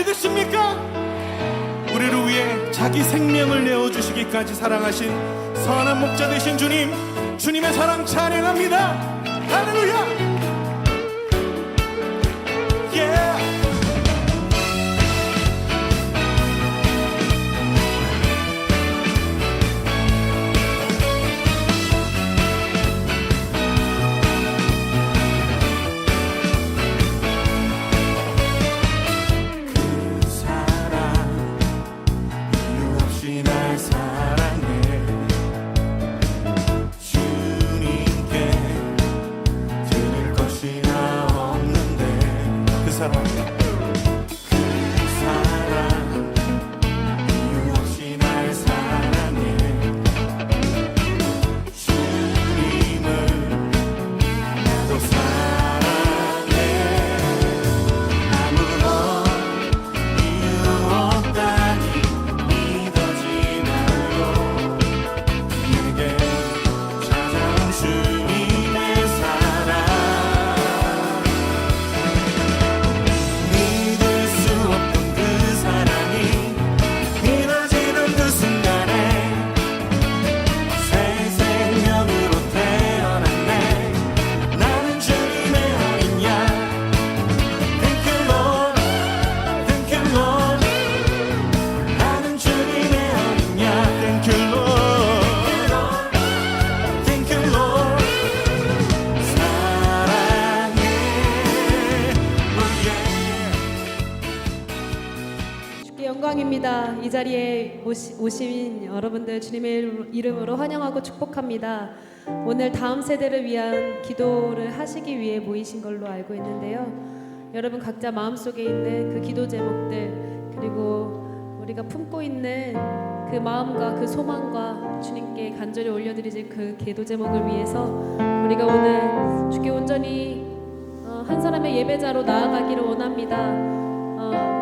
믿으십니까? 우리를 위해 자기 생명을 내어주시기까지 사랑하신 선한 목자 되신 주님, 주님의 사랑 찬양합니다. 할렐루야. 영광입니다. 이 자리에 오신 여러분들 주님의 이름으로 환영하고 축복합니다. 오늘 다음 세대를 위한 기도를 하시기 위해 모이신 걸로 알고 있는데요. 여러분 각자 마음속에 있는 그 기도 제목들, 그리고 우리가 품고 있는 그 마음과 그 소망과 주님께 간절히 올려드리는 그 기도 제목을 위해서 우리가 오늘 주께 온전히 한 사람의 예배자로 나아가기를 원합니다.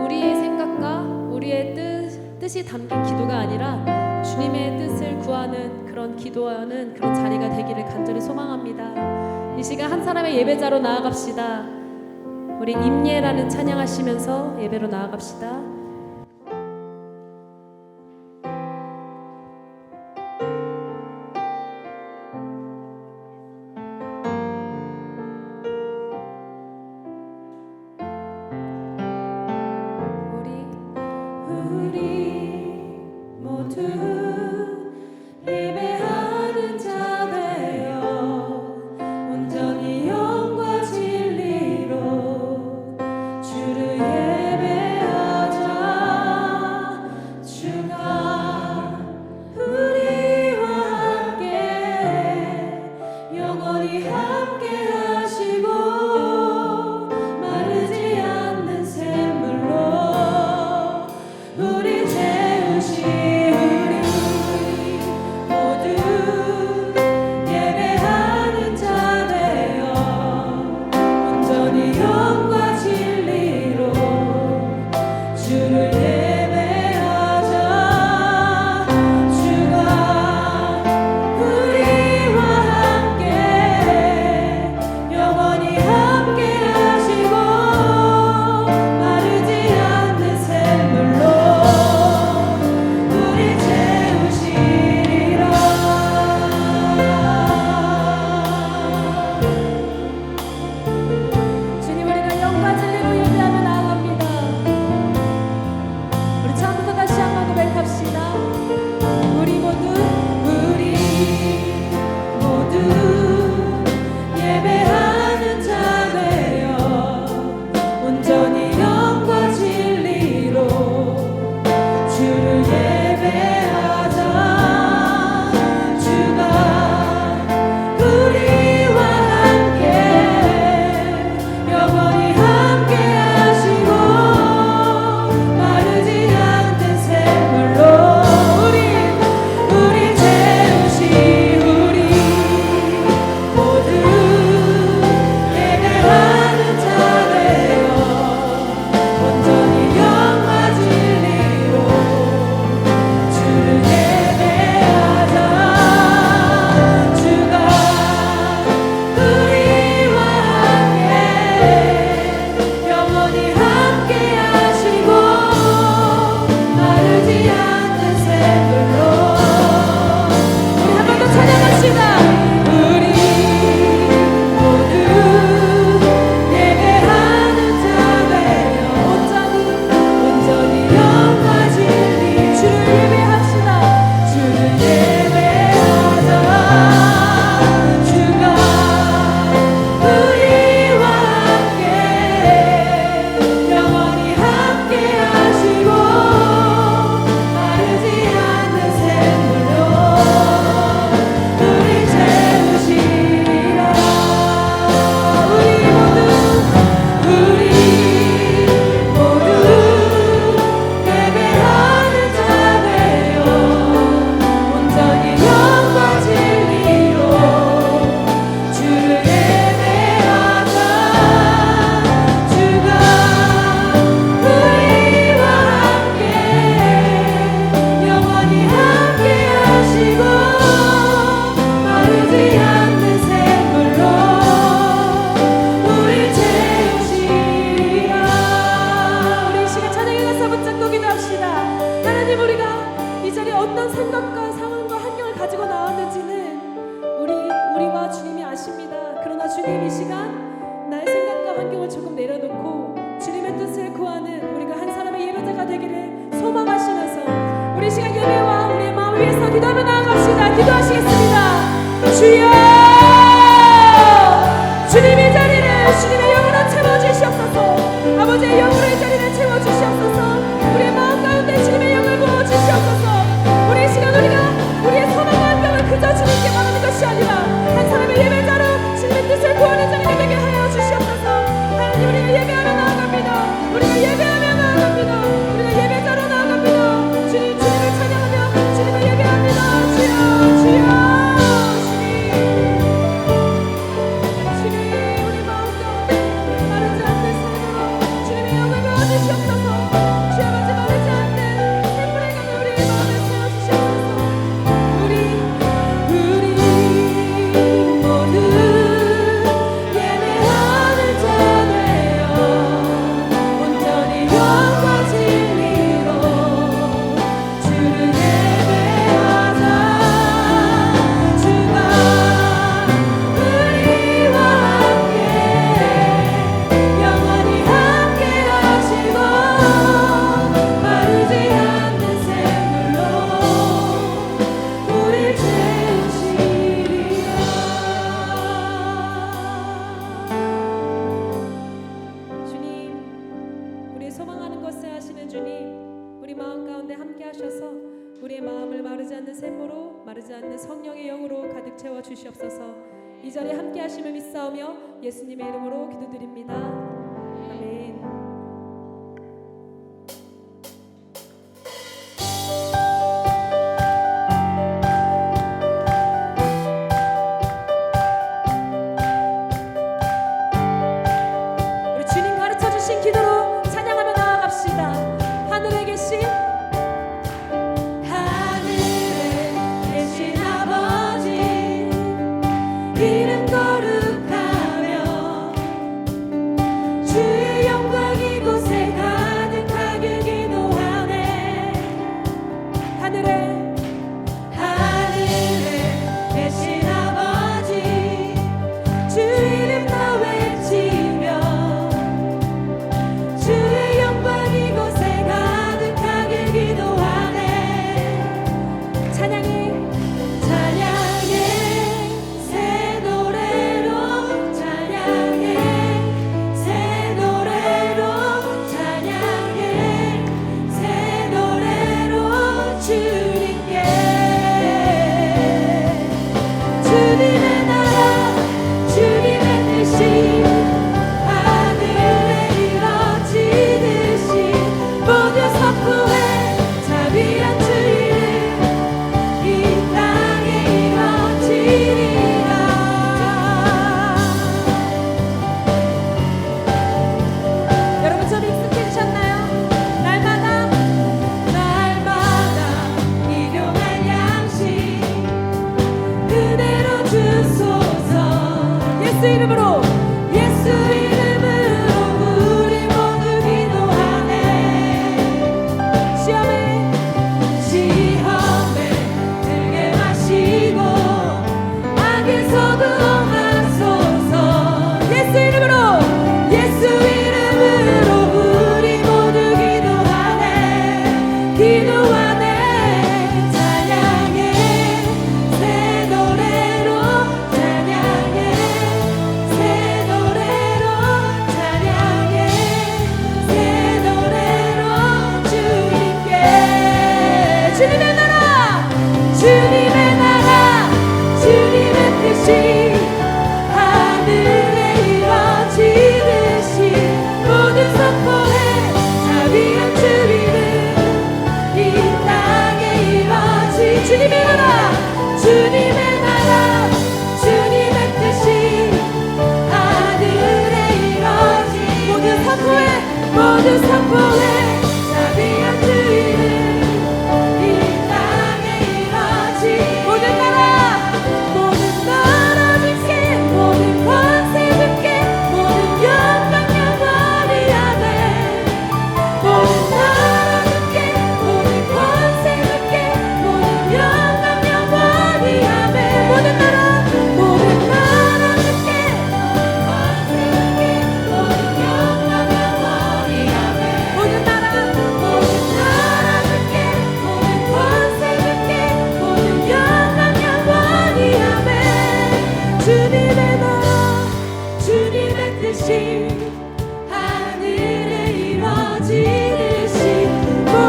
우리의 생각과 우리의 뜻이 담긴 기도가 아니라 주님의 뜻을 구하는 그런 기도하는 그런 자리가 되기를 간절히 소망합니다. 이 시간 한 사람의 예배자로 나아갑시다. 우리 임예라는 찬양하시면서 예배로 나아갑시다. 우리 모두 예배하는 자 되어 온전히 영과 진리로 주를 예배하자. 주가 우리와 함께 영원히 함께 하시고 마르지 않는 샘물로 우리 채우시. 우리 주여 주님의 자리를 주님의 영으로 채워주시옵소서. 아버지의 영으로 이 자리를 채워주시옵소서. 우리의 마음 가운데 주님의 영을 부어주시옵소서. 우리 이 시간 우리의 소망과 안경을 그저 주님께 말하는 것이 아니라 한 사람의 예배자로 주님의 뜻을 구하는 자가 되게 하여 주시옵소서. 하나님 우리가 예배하며 나아갑니다. 우리가 예배하며 나아갑니다. 우리가 예배자로 나아갑니다. 주님을 찬양하며 주님을 예배합니다. 주여 주여 소망하는 것을 하시는 주님, 우리 마음 가운데 함께 하셔서 우리의 마음을 마르지 않는 샘으로 마르지 않는 성령의 영으로 가득 채워 주시옵소서. 이 자리에 함께 하심을 믿사오며 예수님의 이름으로 기도드립니다. 아멘. 우리 주님 가르쳐 주신 기도로 하늘에 계신 아버지 이름 거룩하며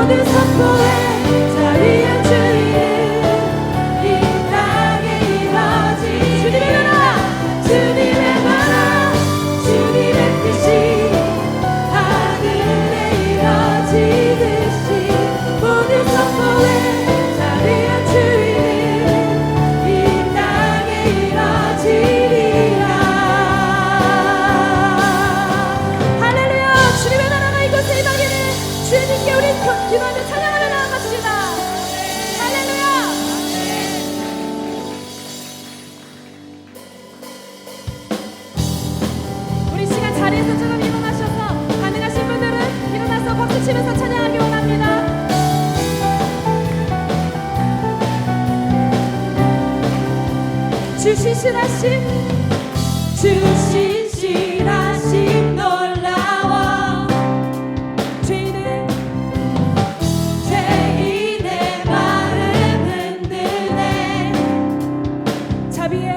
모든 선포에 자리한 주님 이 땅에 이뤄지 주님의 나라 주님의 나라 주님의 뜻이 하늘에 이뤄지듯이 모든 선포에 자리한 주님 이 땅에 이뤄지리라. 할렐루야. 주님의 나라가 이곳에 임하기를 주님께 우리 기도하며 찬양하며 나아갑시다. 할렐루야. 우리 시간 자리에서 조금 일어나셔서 가능하신 분들은 일어나서 박수 치면서 찬양하기 원합니다. 주 신실하심 놀라워 죄인의 마음 흔드네 자비의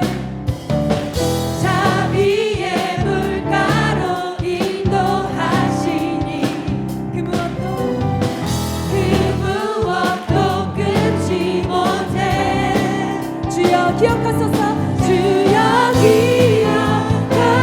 물가로 인도하시니 그 무엇도 끊지 못해 주여 기억하소서 주여 기억하소서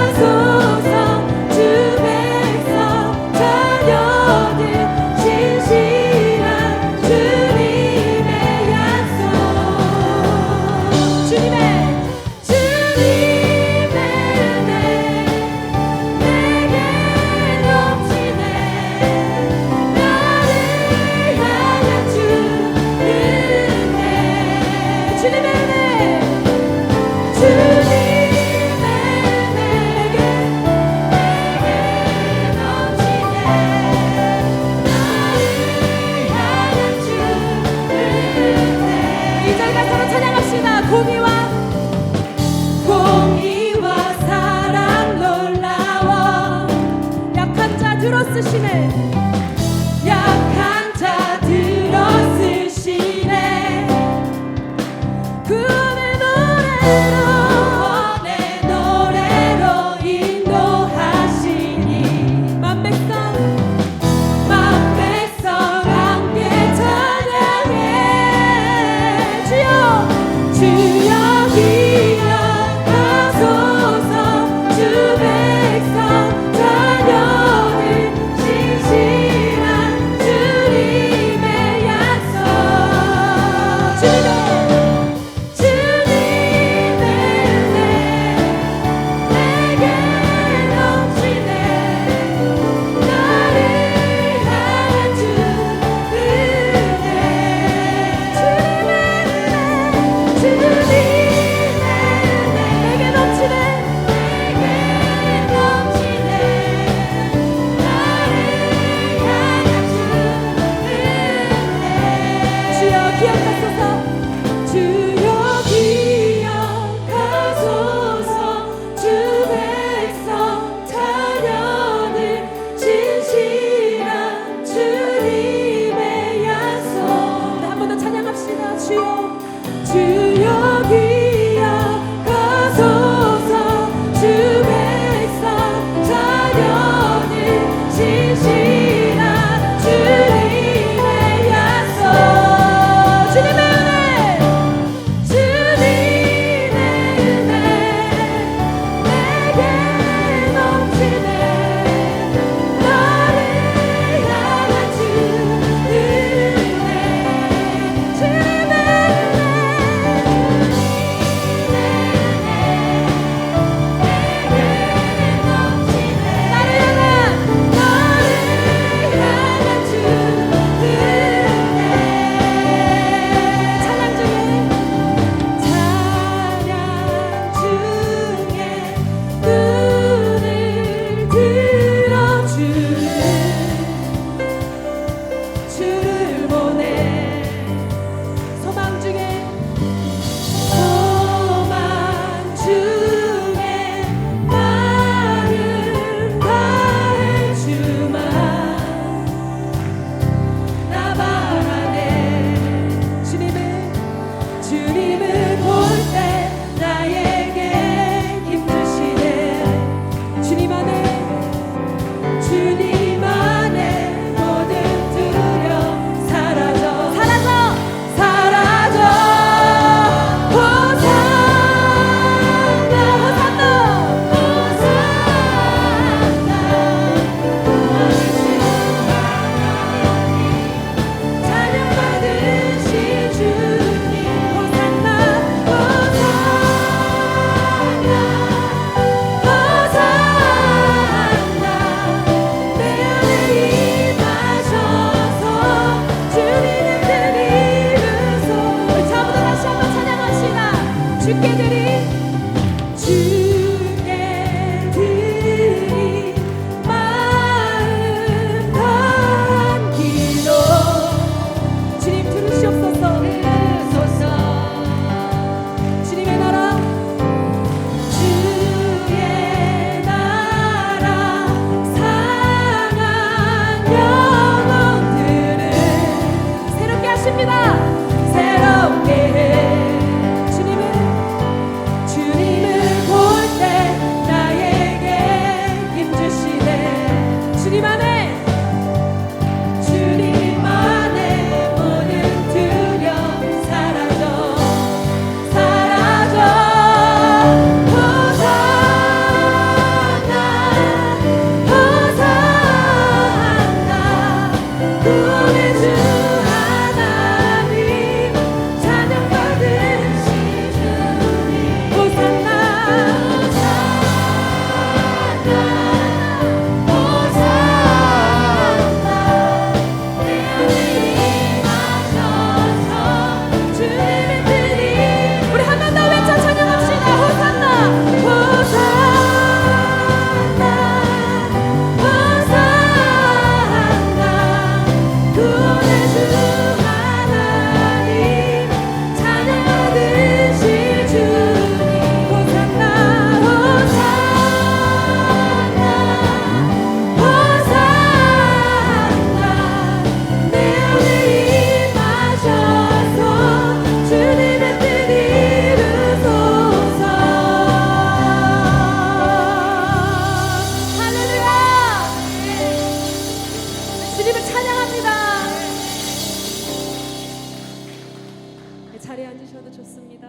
주셔도 좋습니다.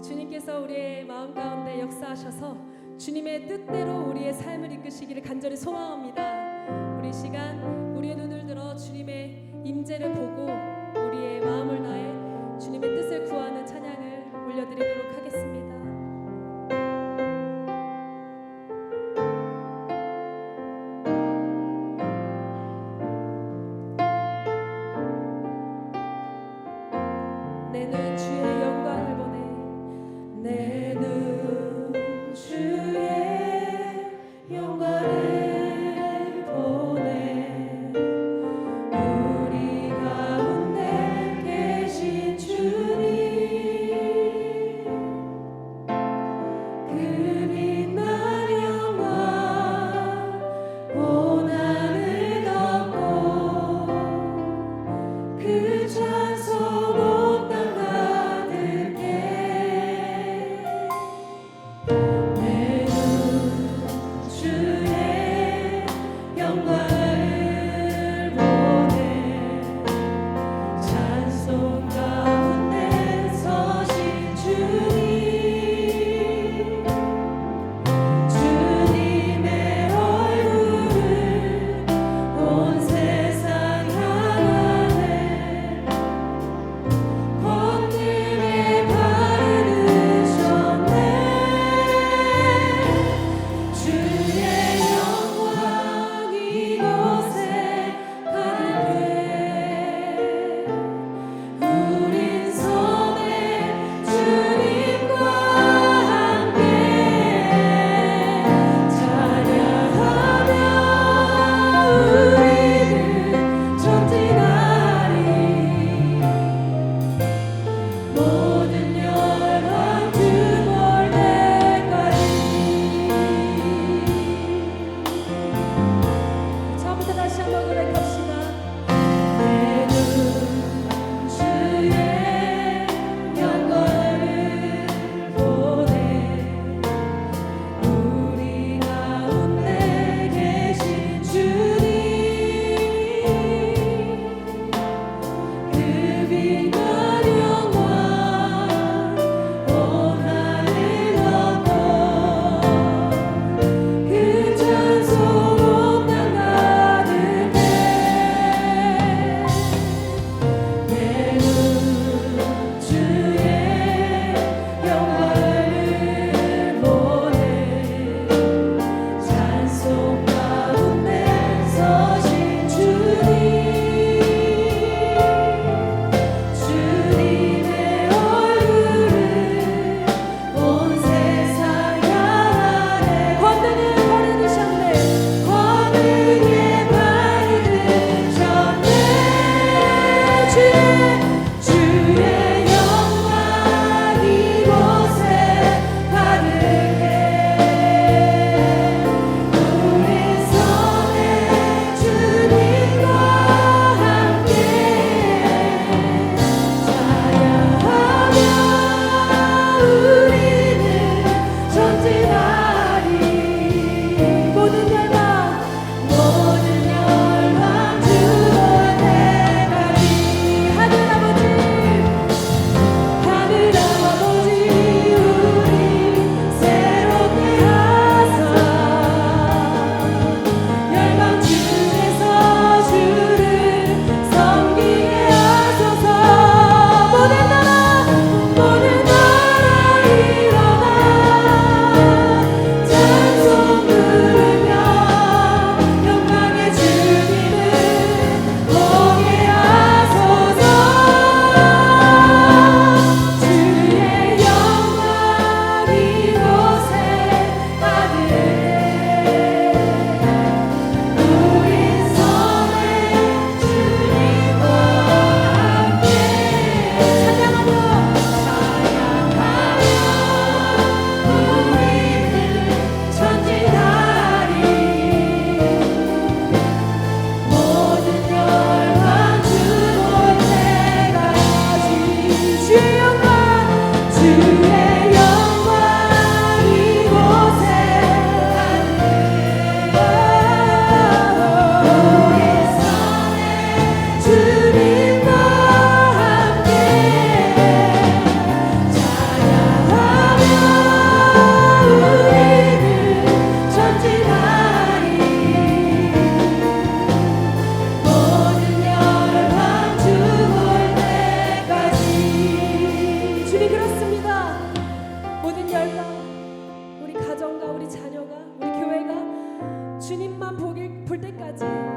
주님께서 우리의 마음 가운데 역사하셔서 주님의 뜻대로 우리의 삶을 이끄시기를 간절히 소망합니다. 우리 시간 우리의 눈을 들어 주님의 임재를 보고 우리의 마음을 다해 주님의 뜻을 구하는 찬양을 올려드리도록 하겠습니다. 내 눈 주의 영광을 보내 내 눈 주의 영광을 보내 우리 가운데 계신 주님 그 빛난 영광 고난을 덮고 그 찬송 온 땅 가득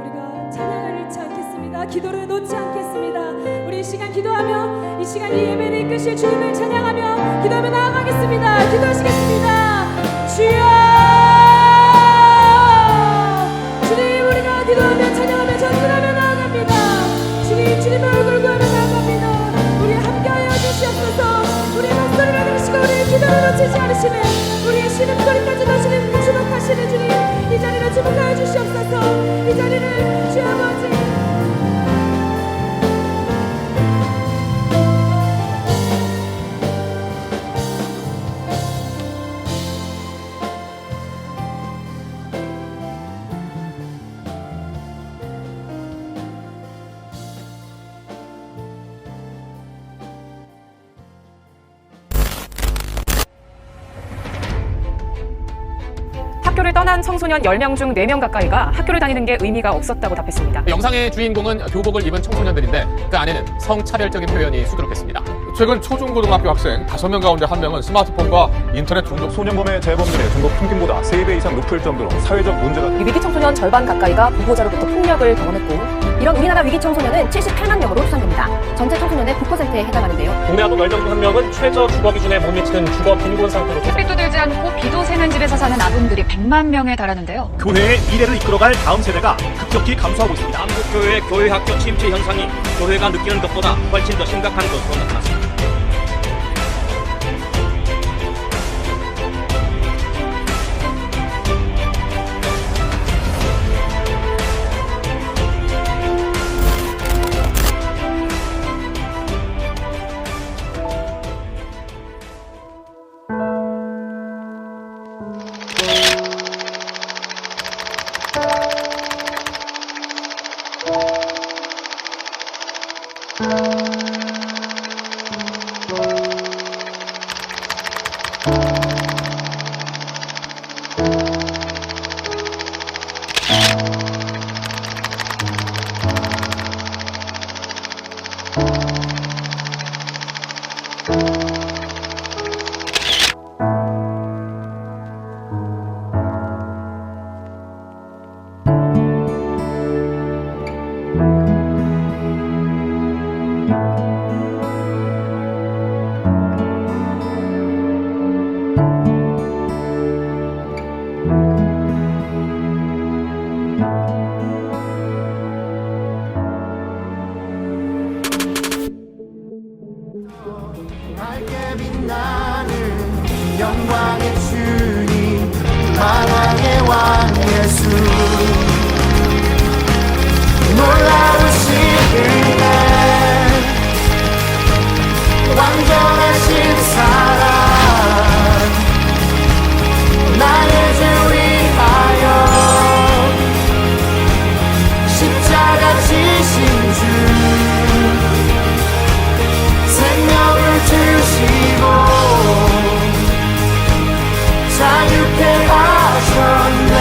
우리가 찬양을 잃지 않겠습니다. 기도를 놓지 않겠습니다. 우리 이 시간 기도하며 이 시간 이 예배를 이끄실 주님을 찬양하며 기도하며 나아가겠습니다. 기도하시겠습니다. 주여, 주님, 우리가 기도하며 찬양하며 전진하며 나아갑니다. 주님, 주님의 얼굴 구하며 나아갑니다. 우리 함께하여 주시옵소서. 우리 목소리를 들으시고 우리 기도를 놓치지 않으시는 우리의 신음소리까지 다시는 주목하시는 주님, 이 자리를 주목하여 주시옵소서. 이 자리를 주 아버지 학교를 떠난 청소년 10명 중 4명 가까이가 학교를 다니는 게 의미가 없었다고 답했습니다. 영상의 주인공은 교복을 입은 청소년들인데 그 안에는 성차별적인 표현이 수두룩했습니다. 최근 초중고등학교 학생 5명 가운데 1명은 스마트폰과 인터넷 중독. 소년범의 재범률이 전국 평균보다 3배 이상 높을 정도로 사회적 문제가 위기 청소년 절반 가까이가 보호자로부터 폭력을 경험했고, 이런 우리나라 위기 청소년은 78만 명으로 추산됩니다. 전체 청소년의 9%에 해당하는데요. 국내 아동 10명 중 1명은 최저 주거 기준에 못 미치는 주거 빈곤 상태로 햇빛도 들지 않고 비도 새는 집에서 사는 아동들이 100만 명에 달하는데요. 교회의 미래를 이끌어갈 다음 세대가 급격히 감소하고 있습니다. 한국교회의 교회학교 침체 현상이 교회가 느끼는 것보다 훨씬 더 심각한 것으로 나타났습니다. 밝게 빛나는 영광의 주님, 만왕의 왕 예수, 놀라우신 은혜, 완전하신 사랑, 나의 주 위하여 십자가 지신 주, 생명을 주시고 자유케 하셨네.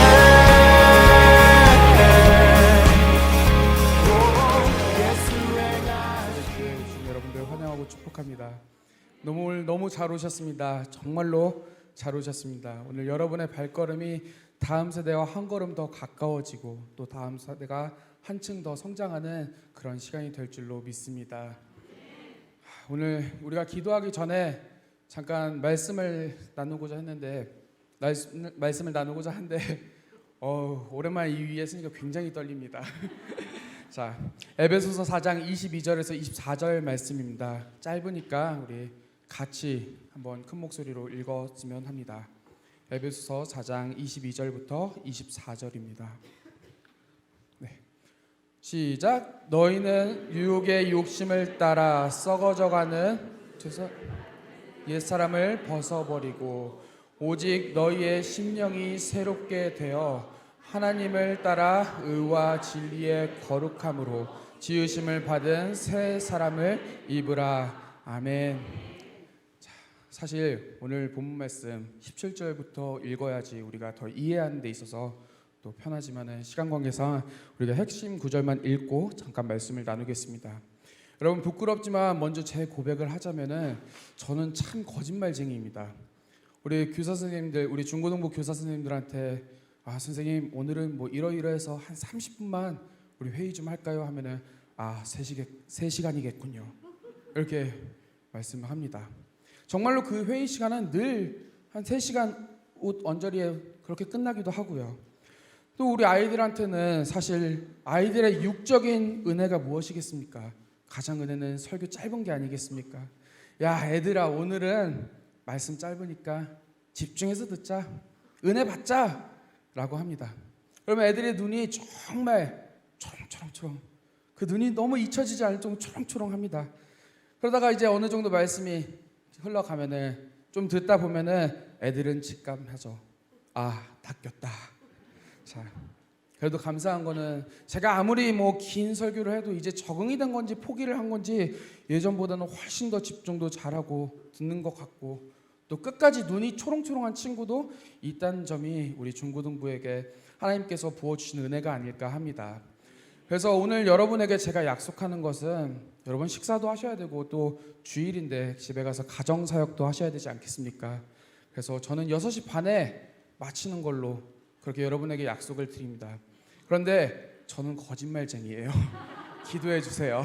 주님 여러분들 환영하고 축복합니다. 너무 잘 오셨습니다. 정말로 잘 오셨습니다. 오늘 여러분의 발걸음이 다음 세대와 한 걸음 더 가까워지고 또 다음 세대가 한층 더 성장하는 그런 시간이 될 줄로 믿습니다. 오늘 우리가 기도하기 전에 잠깐 말씀을 나누고자 했는데 오랜만에 이 위에 서니까 굉장히 떨립니다. 자, 에베소서 4장 22절에서 24절 말씀입니다. 짧으니까 우리 같이 한번 큰 목소리로 읽었으면 합니다. 에베소서 4장 22절부터 24절입니다. 네. 시작. 너희는 유혹의 욕심을 따라 썩어져가는 옛사람을 벗어버리고 오직 너희의 심령이 새롭게 되어 하나님을 따라 의와 진리의 거룩함으로 지으심을 받은 새 사람을 입으라. 아멘. 자, 사실 오늘 본문 말씀 17절부터 읽어야지 우리가 더 이해하는 데 있어서 또 편하지만은 시간 관계상 우리가 핵심 구절만 읽고 잠깐 말씀을 나누겠습니다. 여러분 부끄럽지만 먼저 제 고백을 하자면은 저는 참 거짓말쟁이입니다. 우리 교사 선생님들, 우리 중고등부 교사 선생님들한테 선생님 오늘은 뭐 이러이러해서 한 30분만 우리 회의 좀 할까요? 하면은 3시간이겠군요. 이렇게 말씀을 합니다. 정말로 그 회의 시간은 늘 한 3시간 옷 언저리에 그렇게 끝나기도 하고요. 또 우리 아이들한테는 사실 아이들의 육적인 은혜가 무엇이겠습니까? 가장 은혜는 설교 짧은 게 아니겠습니까? 야, 애들아, 오늘은 말씀 짧으니까 집중해서 듣자. 은혜 받자 라고 합니다. 그러면 애들의 눈이 정말 초롱초롱초롱, 그 눈이 너무 잊혀지지 않을 정도로 초롱초롱합니다. 그러다가 이제 어느 정도 말씀이 흘러가면은 좀 듣다 보면은 애들은 직감하죠. 다 꼈다. 자, 그래도 감사한 거는 제가 아무리 뭐 긴 설교를 해도 이제 적응이 된 건지 포기를 한 건지 예전보다는 훨씬 더 집중도 잘하고 듣는 것 같고, 또 끝까지 눈이 초롱초롱한 친구도 있다는 점이 우리 중고등부에게 하나님께서 부어주신 은혜가 아닐까 합니다. 그래서 오늘 여러분에게 제가 약속하는 것은, 여러분 식사도 하셔야 되고 또 주일인데 집에 가서 가정사역도 하셔야 되지 않겠습니까? 그래서 저는 6시 반에 마치는 걸로 그렇게 여러분에게 약속을 드립니다. 그런데 저는 거짓말쟁이에요. 기도해 주세요.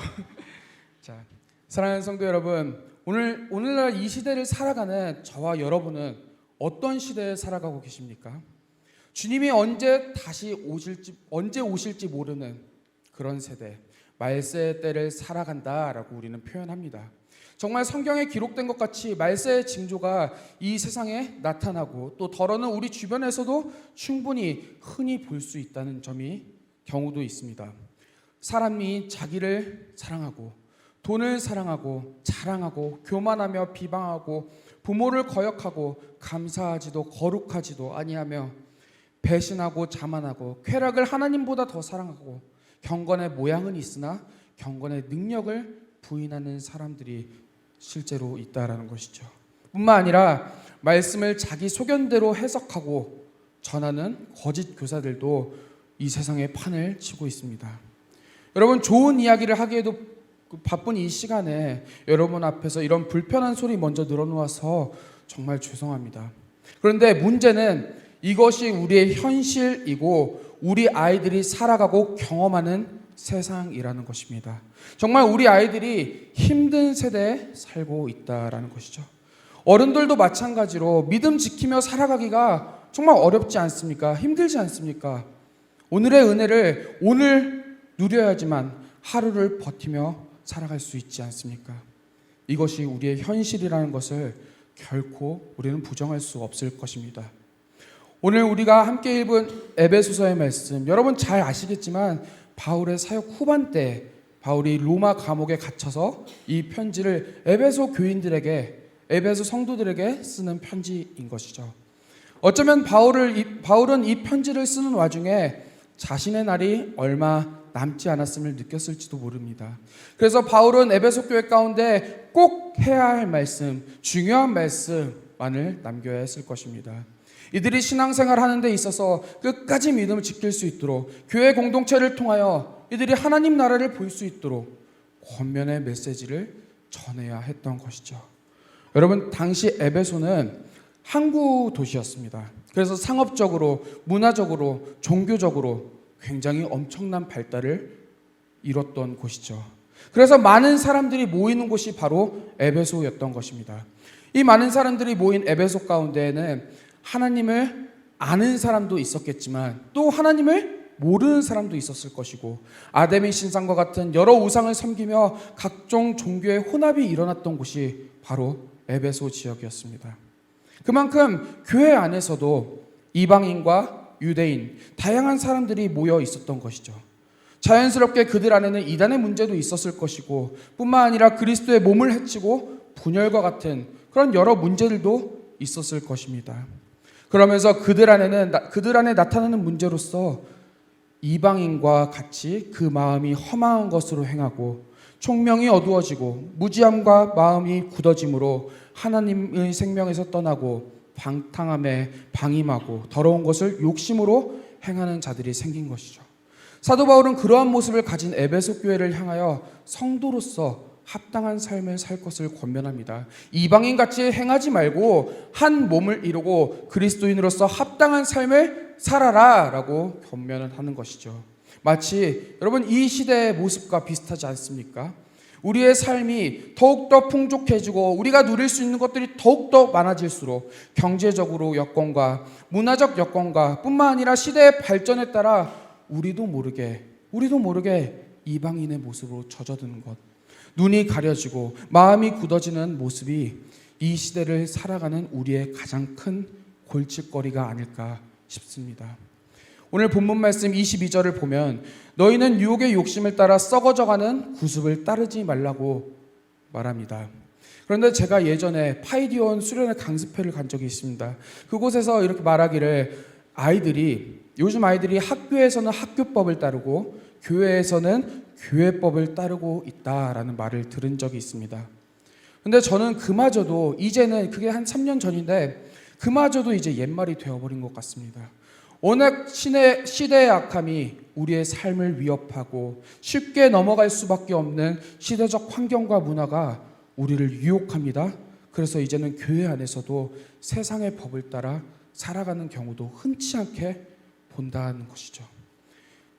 자, 사랑하는 성도 여러분, 오늘날 이 시대를 살아가는 저와 여러분은 어떤 시대에 살아가고 계십니까? 주님이 언제 오실지 모르는 그런 세대, 말세의 때를 살아간다라고 우리는 표현합니다. 정말 성경에 기록된 것 같이 말세의 징조가 이 세상에 나타나고, 또 더러는 우리 주변에서도 충분히 흔히 볼 수 있다는 경우도 있습니다. 사람이 자기를 사랑하고 돈을 사랑하고 자랑하고 교만하며 비방하고 부모를 거역하고 감사하지도 거룩하지도 아니하며 배신하고 자만하고 쾌락을 하나님보다 더 사랑하고 경건의 모양은 있으나 경건의 능력을 부인하는 사람들이 실제로 있다라는 것이죠. 뿐만 아니라 말씀을 자기 소견대로 해석하고 전하는 거짓 교사들도 이 세상에 판을 치고 있습니다. 여러분, 좋은 이야기를 하기에도 바쁜 이 시간에 여러분 앞에서 이런 불편한 소리 먼저 늘어놓아서 정말 죄송합니다. 그런데 문제는 이것이 우리의 현실이고 우리 아이들이 살아가고 경험하는 세상이라는 것입니다. 정말 우리 아이들이 힘든 세대에 살고 있다라는 것이죠. 어른들도 마찬가지로 믿음 지키며 살아가기가 정말 어렵지 않습니까? 힘들지 않습니까? 오늘의 은혜를 오늘 누려야지만 하루를 버티며 살아갈 수 있지 않습니까? 이것이 우리의 현실이라는 것을 결코 우리는 부정할 수 없을 것입니다. 오늘 우리가 함께 읽은 에베소서의 말씀, 여러분 잘 아시겠지만 바울의 사역 후반 때 바울이 로마 감옥에 갇혀서 이 편지를 에베소 교인들에게, 에베소 성도들에게 쓰는 편지인 것이죠. 어쩌면 바울은 이 편지를 쓰는 와중에 자신의 날이 얼마 남지 않았음을 느꼈을지도 모릅니다. 그래서 바울은 에베소 교회 가운데 꼭 해야 할 말씀, 중요한 말씀만을 남겨야 했을 것입니다. 이들이 신앙생활 하는 데 있어서 끝까지 믿음을 지킬 수 있도록, 교회 공동체를 통하여 이들이 하나님 나라를 볼 수 있도록 권면의 메시지를 전해야 했던 것이죠. 여러분, 당시 에베소는 항구 도시였습니다. 그래서 상업적으로, 문화적으로, 종교적으로 굉장히 엄청난 발달을 이뤘던 곳이죠. 그래서 많은 사람들이 모이는 곳이 바로 에베소였던 것입니다. 이 많은 사람들이 모인 에베소 가운데에는 하나님을 아는 사람도 있었겠지만 또 하나님을 모르는 사람도 있었을 것이고, 아데미 신상과 같은 여러 우상을 섬기며 각종 종교의 혼합이 일어났던 곳이 바로 에베소 지역이었습니다. 그만큼 교회 안에서도 이방인과 유대인, 다양한 사람들이 모여 있었던 것이죠. 자연스럽게 그들 안에는 이단의 문제도 있었을 것이고, 뿐만 아니라 그리스도의 몸을 해치고 분열과 같은 그런 여러 문제들도 있었을 것입니다. 그러면서 그들 안에 나타나는 문제로서 이방인과 같이 그 마음이 허망한 것으로 행하고 총명이 어두워지고 무지함과 마음이 굳어짐으로 하나님의 생명에서 떠나고 방탕함에 방임하고 더러운 것을 욕심으로 행하는 자들이 생긴 것이죠. 사도 바울은 그러한 모습을 가진 에베소 교회를 향하여 성도로서 합당한 삶을 살 것을 권면합니다. 이방인같이 행하지 말고 한 몸을 이루고 그리스도인으로서 합당한 삶을 살아라 라고 권면을 하는 것이죠. 마치 여러분 이 시대의 모습과 비슷하지 않습니까? 우리의 삶이 더욱더 풍족해지고 우리가 누릴 수 있는 것들이 더욱더 많아질수록 경제적으로 여건과 문화적 여건과 뿐만 아니라 시대의 발전에 따라 우리도 모르게 이방인의 모습으로 젖어드는 것, 눈이 가려지고 마음이 굳어지는 모습이 이 시대를 살아가는 우리의 가장 큰 골칫거리가 아닐까 싶습니다. 오늘 본문 말씀 22절을 보면 너희는 유혹의 욕심을 따라 썩어져가는 구습을 따르지 말라고 말합니다. 그런데 제가 예전에 파이디온 수련회 강습회를 간 적이 있습니다. 그곳에서 이렇게 말하기를 요즘 아이들이 학교에서는 학교법을 따르고 교회에서는 교회법을 따르고 있다라는 말을 들은 적이 있습니다. 근데 저는 그마저도 이제는 그게 한 3년 전인데 그마저도 이제 옛말이 되어버린 것 같습니다. 워낙 시대의 악함이 우리의 삶을 위협하고 쉽게 넘어갈 수밖에 없는 시대적 환경과 문화가 우리를 유혹합니다. 그래서 이제는 교회 안에서도 세상의 법을 따라 살아가는 경우도 흔치 않게 본다는 것이죠.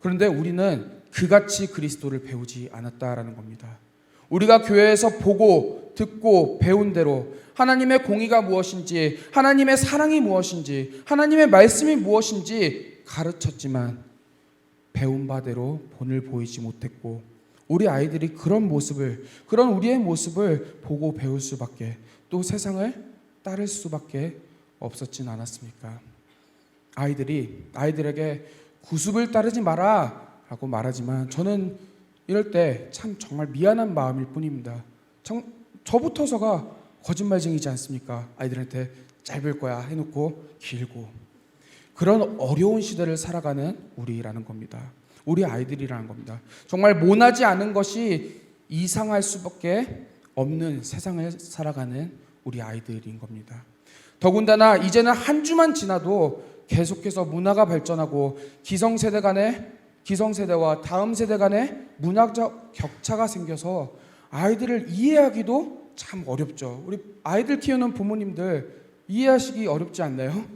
그런데 우리는 그같이 그리스도를 배우지 않았다라는 겁니다. 우리가 교회에서 보고 듣고 배운 대로 하나님의 공의가 무엇인지, 하나님의 사랑이 무엇인지, 하나님의 말씀이 무엇인지 가르쳤지만 배운 바대로 본을 보이지 못했고 우리 아이들이 그런 우리의 모습을 보고 배울 수밖에, 또 세상을 따를 수밖에 없었진 않았습니까? 아이들에게 구습을 따르지 마라 라고 말하지만 저는 이럴 때 참 정말 미안한 마음일 뿐입니다. 저부터서가 거짓말쟁이지 않습니까? 아이들한테 짧을 거야 해놓고 길고, 그런 어려운 시대를 살아가는 우리라는 겁니다. 우리 아이들이라는 겁니다. 정말 모나지 않은 것이 이상할 수밖에 없는 세상을 살아가는 우리 아이들인 겁니다. 더군다나 이제는 한 주만 지나도 계속해서 문화가 발전하고 기성세대와 다음 세대 간의 문화적 격차가 생겨서 아이들을 이해하기도 참 어렵죠. 우리 아이들 키우는 부모님들 이해하시기 어렵지 않나요?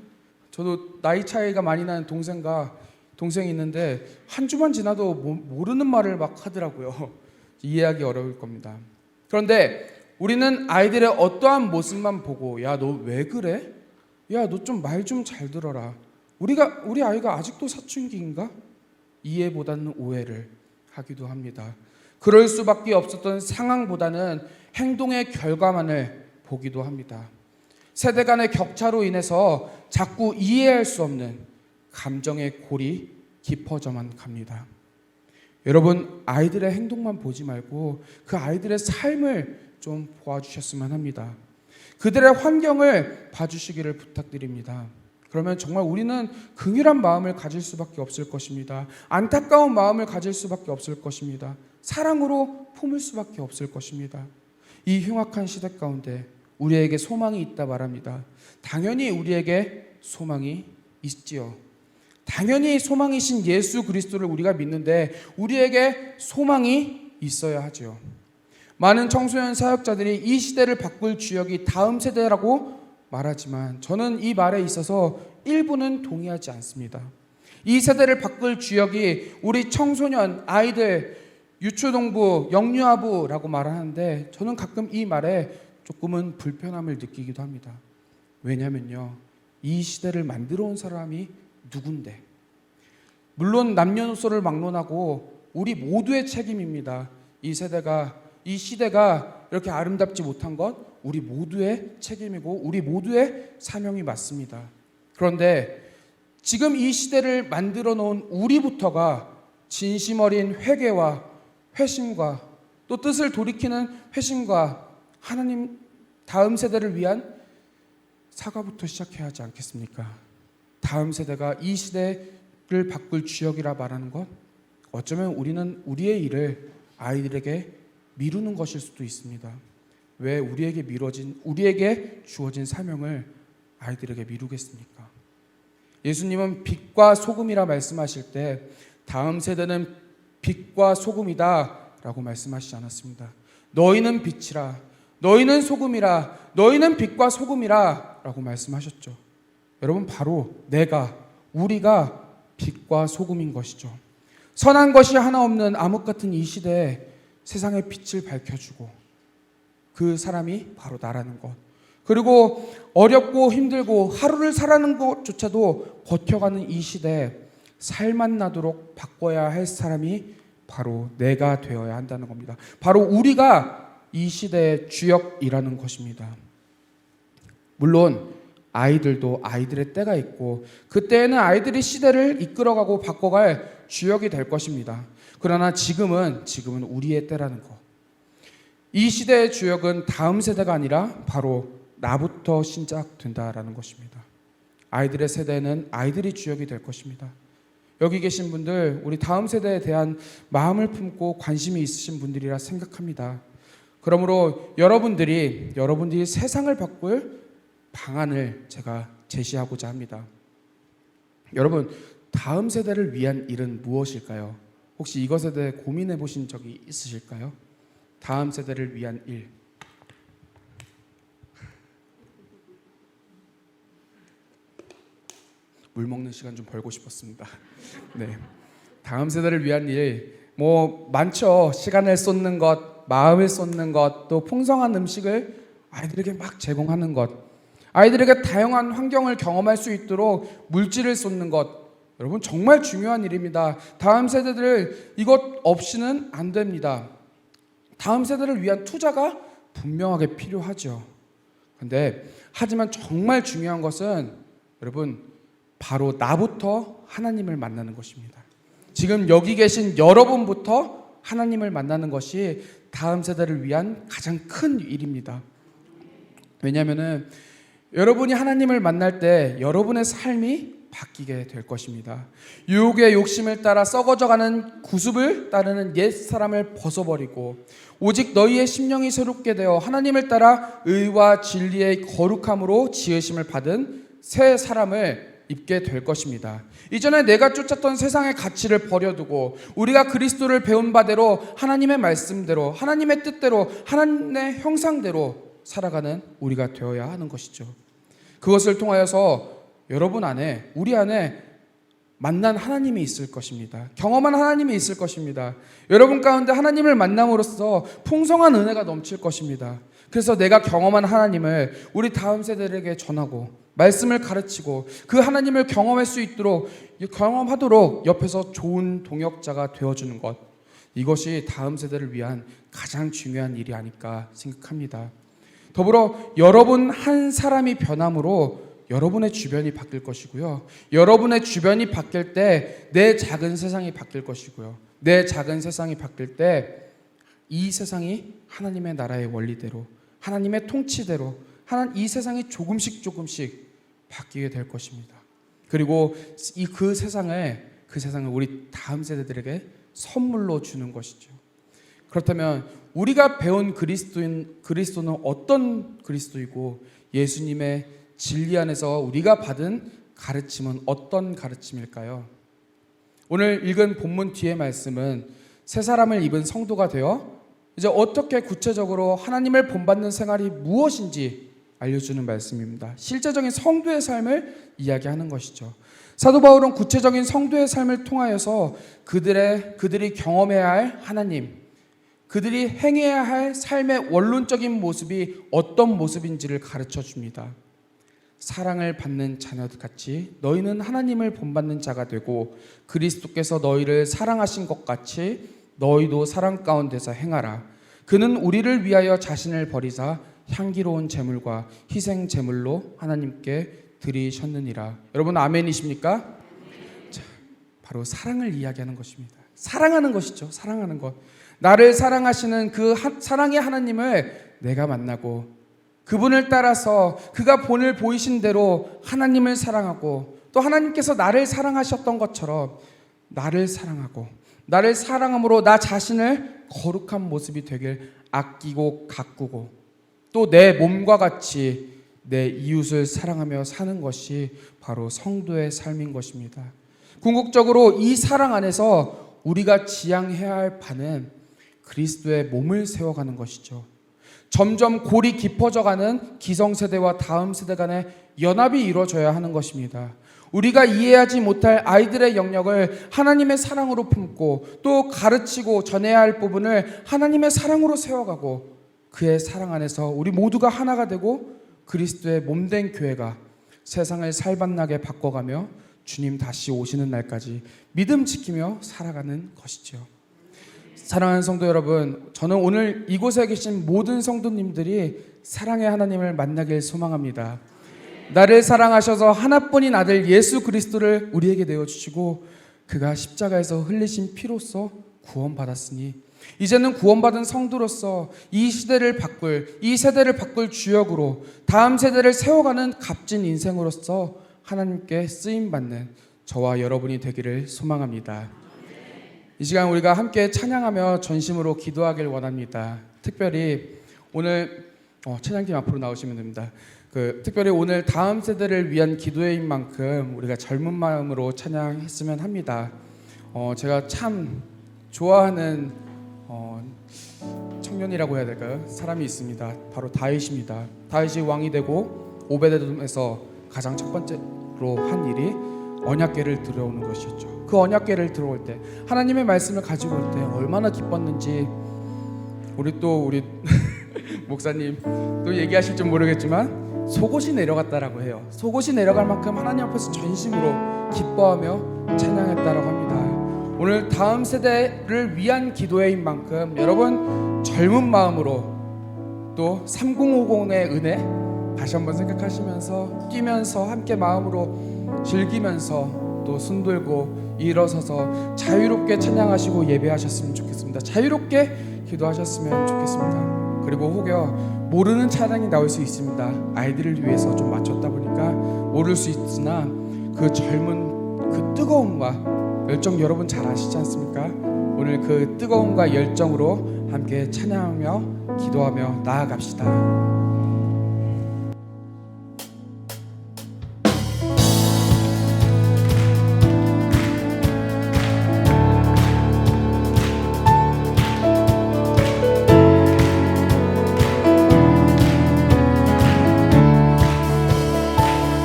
저도 나이 차이가 많이 나는 동생이 있는데 한 주만 지나도 모르는 말을 막 하더라고요. 이해하기 어려울 겁니다. 그런데 우리는 아이들의 어떠한 모습만 보고 야, 너 왜 그래? 야, 너 좀 말 좀 잘 들어라. 우리 아이가 아직도 사춘기인가? 이해보다는 오해를 하기도 합니다. 그럴 수밖에 없었던 상황보다는 행동의 결과만을 보기도 합니다. 세대 간의 격차로 인해서 자꾸 이해할 수 없는 감정의 골이 깊어져만 갑니다. 여러분, 아이들의 행동만 보지 말고 그 아이들의 삶을 좀 보아주셨으면 합니다. 그들의 환경을 봐주시기를 부탁드립니다. 그러면 정말 우리는 긍휼한 마음을 가질 수밖에 없을 것입니다. 안타까운 마음을 가질 수밖에 없을 것입니다. 사랑으로 품을 수밖에 없을 것입니다. 이 흉악한 시대 가운데 우리에게 소망이 있다 말합니다. 당연히 우리에게 소망이 있지요. 당연히 소망이신 예수 그리스도를 우리가 믿는데 우리에게 소망이 있어야 하죠. 많은 청소년 사역자들이 이 시대를 바꿀 주역이 다음 세대라고 말하지만 저는 이 말에 있어서 일부는 동의하지 않습니다. 이 세대를 바꿀 주역이 우리 청소년, 아이들, 유초동부, 영유아부라고 말하는데 저는 가끔 이 말에 조금은 불편함을 느끼기도 합니다. 왜냐면요, 이 시대를 만들어 온 사람이 누군데? 물론 남녀노소를 막론하고 우리 모두의 책임입니다. 이 시대가 이렇게 아름답지 못한 것 우리 모두의 책임이고 우리 모두의 사명이 맞습니다. 그런데 지금 이 시대를 만들어 놓은 우리부터가 진심 어린 회개와 회심과 또 뜻을 돌이키는 회심과 하나님 다음 세대를 위한 사과부터 시작해야 하지 않겠습니까? 다음 세대가 이 시대를 바꿀 주역이라 말하는 것, 어쩌면 우리는 우리의 일을 아이들에게 미루는 것일 수도 있습니다. 왜 우리에게 주어진 사명을 아이들에게 미루겠습니까? 예수님은 빛과 소금이라 말씀하실 때 다음 세대는 빛과 소금이다 라고 말씀하시지 않았습니다. 너희는 빛이라, 너희는 소금이라, 너희는 빛과 소금이라 라고 말씀하셨죠. 여러분, 바로 우리가 빛과 소금인 것이죠. 선한 것이 하나 없는 암흑 같은 이 시대에 세상의 빛을 밝혀주고 그 사람이 바로 나라는 것. 그리고 어렵고 힘들고 하루를 살아가는 것조차도 버텨가는 이 시대에 살만 나도록 바꿔야 할 사람이 바로 내가 되어야 한다는 겁니다. 바로 우리가 이 시대의 주역이라는 것입니다. 물론 아이들도 아이들의 때가 있고 그때에는 아이들이 시대를 이끌어가고 바꿔갈 주역이 될 것입니다. 그러나 지금은 우리의 때라는 것. 이 시대의 주역은 다음 세대가 아니라 바로 나부터 시작된다라는 것입니다. 아이들의 세대는 아이들이 주역이 될 것입니다. 여기 계신 분들, 우리 다음 세대에 대한 마음을 품고 관심이 있으신 분들이라 생각합니다. 그러므로 여러분들이 세상을 바꿀 방안을 제가 제시하고자 합니다. 여러분, 다음 세대를 위한 일은 무엇일까요? 혹시 이것에 대해 고민해 보신 적이 있으실까요? 다음 세대를 위한 일. 물 먹는 시간 좀 벌고 싶었습니다. 네. 다음 세대를 위한 일, 많죠. 시간을 쏟는 것, 마음을 쏟는 것, 또 풍성한 음식을 아이들에게 막 제공하는 것, 아이들에게 다양한 환경을 경험할 수 있도록 물질을 쏟는 것, 여러분 정말 중요한 일입니다. 다음 세대들 이것 없이는 안 됩니다. 다음 세대를 위한 투자가 분명하게 필요하죠. 하지만 정말 중요한 것은 여러분 바로 나부터 하나님을 만나는 것입니다. 지금 여기 계신 여러분부터 하나님을 만나는 것이 다음 세대를 위한 가장 큰 일입니다. 왜냐하면 여러분이 하나님을 만날 때 여러분의 삶이 바뀌게 될 것입니다. 유혹의 욕심을 따라 썩어져가는 구습을 따르는 옛 사람을 벗어버리고 오직 너희의 심령이 새롭게 되어 하나님을 따라 의와 진리의 거룩함으로 지으심을 받은 새 사람을 입게 될 것입니다. 이전에 내가 쫓았던 세상의 가치를 버려두고 우리가 그리스도를 배운 바대로 하나님의 말씀대로 하나님의 뜻대로 하나님의 형상대로 살아가는 우리가 되어야 하는 것이죠. 그것을 통하여서 여러분 안에, 우리 안에 만난 하나님이 있을 것입니다. 경험한 하나님이 있을 것입니다. 여러분 가운데 하나님을 만남으로써 풍성한 은혜가 넘칠 것입니다. 그래서 내가 경험한 하나님을 우리 다음 세대에게 전하고 말씀을 가르치고 그 하나님을 경험할 수 있도록 경험하도록 옆에서 좋은 동역자가 되어주는 것, 이것이 다음 세대를 위한 가장 중요한 일이 아닐까 생각합니다. 더불어 여러분 한 사람이 변함으로 여러분의 주변이 바뀔 것이고요. 여러분의 주변이 바뀔 때 내 작은 세상이 바뀔 것이고요. 내 작은 세상이 바뀔 때 이 세상이 하나님의 나라의 원리대로 하나님의 통치대로 이 세상이 조금씩 바뀌게 될 것입니다. 그리고 그 세상을 우리 다음 세대들에게 선물로 주는 것이죠. 그렇다면 우리가 배운 그리스도는 어떤 그리스도이고 예수님의 진리 안에서 우리가 받은 가르침은 어떤 가르침일까요? 오늘 읽은 본문 뒤의 말씀은 새 사람을 입은 성도가 되어 이제 어떻게 구체적으로 하나님을 본받는 생활이 무엇인지 알려주는 말씀입니다. 실제적인 성도의 삶을 이야기하는 것이죠. 사도 바울은 구체적인 성도의 삶을 통하여서 그들이 경험해야 할 하나님, 그들이 행해야 할 삶의 원론적인 모습이 어떤 모습인지를 가르쳐 줍니다. 사랑을 받는 자녀같이 너희는 하나님을 본받는 자가 되고 그리스도께서 너희를 사랑하신 것 같이 너희도 사랑 가운데서 행하라. 그는 우리를 위하여 자신을 버리사 향기로운 제물과 희생 제물로 하나님께 드리셨느니라. 여러분 아멘이십니까? 자, 바로 사랑을 이야기하는 것입니다. 사랑하는 것이죠. 사랑하는 것. 나를 사랑하시는 그 사랑의 하나님을 내가 만나고 그분을 따라서 그가 본을 보이신 대로 하나님을 사랑하고 또 하나님께서 나를 사랑하셨던 것처럼 나를 사랑하고 나를 사랑함으로 나 자신을 거룩한 모습이 되길 아끼고 가꾸고 또 내 몸과 같이 내 이웃을 사랑하며 사는 것이 바로 성도의 삶인 것입니다. 궁극적으로 이 사랑 안에서 우리가 지향해야 할 바는 그리스도의 몸을 세워가는 것이죠. 점점 골이 깊어져가는 기성세대와 다음 세대 간의 연합이 이루어져야 하는 것입니다. 우리가 이해하지 못할 아이들의 영역을 하나님의 사랑으로 품고 또 가르치고 전해야 할 부분을 하나님의 사랑으로 세워가고 그의 사랑 안에서 우리 모두가 하나가 되고 그리스도의 몸된 교회가 세상을 살맛나게 바꿔가며 주님 다시 오시는 날까지 믿음 지키며 살아가는 것이죠. 사랑하는 성도 여러분, 저는 오늘 이곳에 계신 모든 성도님들이 사랑의 하나님을 만나길 소망합니다. 나를 사랑하셔서 하나뿐인 아들 예수 그리스도를 우리에게 내어주시고 그가 십자가에서 흘리신 피로써 구원받았으니 이제는 구원받은 성도로서 이 세대를 바꿀 주역으로 다음 세대를 세워가는 값진 인생으로서 하나님께 쓰임받는 저와 여러분이 되기를 소망합니다. 이 시간 우리가 함께 찬양하며 전심으로 기도하길 원합니다. 특별히 오늘 찬양팀 앞으로 나오시면 됩니다. 특별히 오늘 다음 세대를 위한 기도회인 만큼 우리가 젊은 마음으로 찬양했으면 합니다. 제가 참 좋아하는 청년이라고 해야 될까요? 사람이 있습니다. 바로 다윗입니다. 다윗이 왕이 되고 오베데돔에서 가장 첫 번째로 한 일이 언약궤를 들어오는 것이었죠. 그 언약궤를 들어올 때 하나님의 말씀을 가지고 올 때 얼마나 기뻤는지 우리 목사님 또 얘기하실 줄 모르겠지만 속옷이 내려갔다라고 해요. 속옷이 내려갈 만큼 하나님 앞에서 전심으로 기뻐하며 찬양했다라고 합니다. 오늘 다음 세대를 위한 기도회인 만큼 여러분 젊은 마음으로 또 3050의 은혜 다시 한번 생각하시면서 뛰면서 함께 마음으로 즐기면서 또 손들고 일어서서 자유롭게 찬양하시고 예배하셨으면 좋겠습니다. 자유롭게 기도하셨으면 좋겠습니다. 그리고 혹여 모르는 찬양이 나올 수 있습니다. 아이들을 위해서 좀 맞췄다 보니까 모를 수 있으나 그 젊은 그 뜨거움과 열정 여러분 잘 아시지 않습니까? 오늘 그 뜨거움과 열정으로 함께 찬양하며 기도하며 나아갑시다.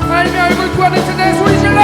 하나님의 얼굴 구하는 세대 소리 질러!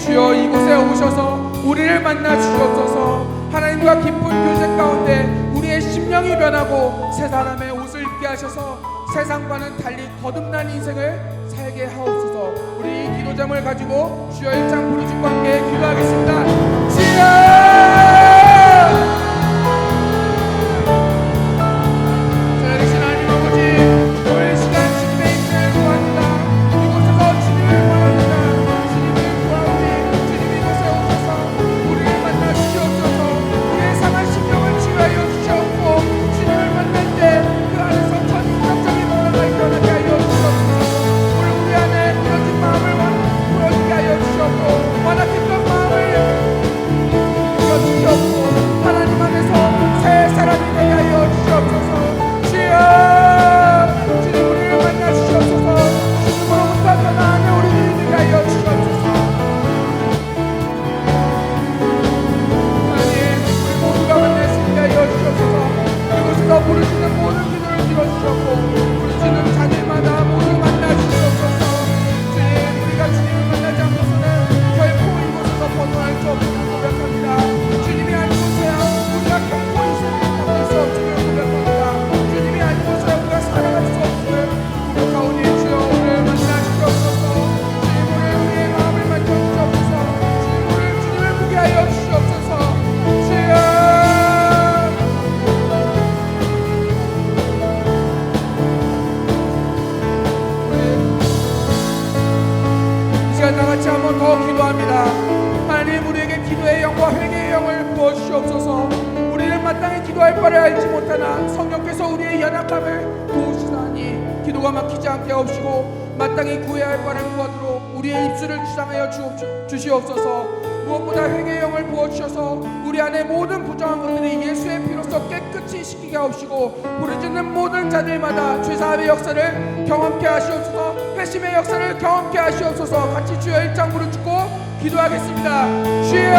주여 이곳에 오셔서 우리를 만나 주시옵소서. 하나님과 깊은 교제 가운데 우리의 심령이 변하고 새 사람의 옷을 입게 하셔서 세상과는 달리 거듭난 인생을 살게 하옵소서. 우리 이 기도점을 가지고 주여 1장 부르짖고 함께 기도하겠습니다. 주여! 살아계신 하나님 아버지, 오늘 시간 주님의 인생을 구합니다. 이곳에서 주님을 구합니다. 주님을 구하오니 주님 이곳에 오셔서 우리를 만나 주시옵소서. 우리의 상한 심령을 치유하여 주시옵고 주님을 만날 때 그 안에서 전인격적인 변화가 일어나게 하여 주시옵소서. 오늘 우리 안에 부러진 마음을 풀어지게 하여 주시옵고 완악했던 마음을 주시옵고 하나님 안에서 새 사람이 되게 하여 주시옵소서. 주여 주님 우리를 만나 주시옵소서. 주님으로부터 변화하는 우리들이 되게 하여 주시옵소서. 하나님 우리 모두가 만날 수 있게 하여 주시옵소서. 이곳에서 부르짖는 모든 기도를 들어주셨고 부르짖는 자들마다 모두 만나 주시옵소서. 주님 우리가 주님을 만나지 않고서는 결코 이곳에서 벗어날 수 없음을 고백합니다. 주님이 아니고서야 우리가 결코 이 세상을 바꿀 수 없음을 고백합니다. 주님이 아니고서야 우리가 살아갈 수 없음을 고백하오니 주여 오늘 만나 주시옵소서. 주님 오늘 우리의 마음을 만져 주시옵소서. 주님 오늘 주님을 보게 하여 주시옵소서. 주여 이 시간 다같이 한번 더 기도합니다. 하나님 우리에게 기도의 영과 회개의 영을 부어주시옵소서. 우리는 마땅히 기도할 바를 알지 못하나 성령께서 우리의 연약함을 도우시다니 기도가 막히지 않게 하옵시고 마땅히 구해야 할 바를 구하도록 우리의 입술을 주장하여 주시옵소서. 무엇보다 회개의 영을 부어주셔서 우리 안에 모든 부정한 것들이 예수의 피로써 깨끗이 씻기게 하옵시고 부르짖는 모든 자들마다 죄사함의 역사를 경험케 하시옵소서. 회심의 역사를 경험케 하시옵소서. 같이 주여 1장 부르짖고 기도하겠습니다. 주여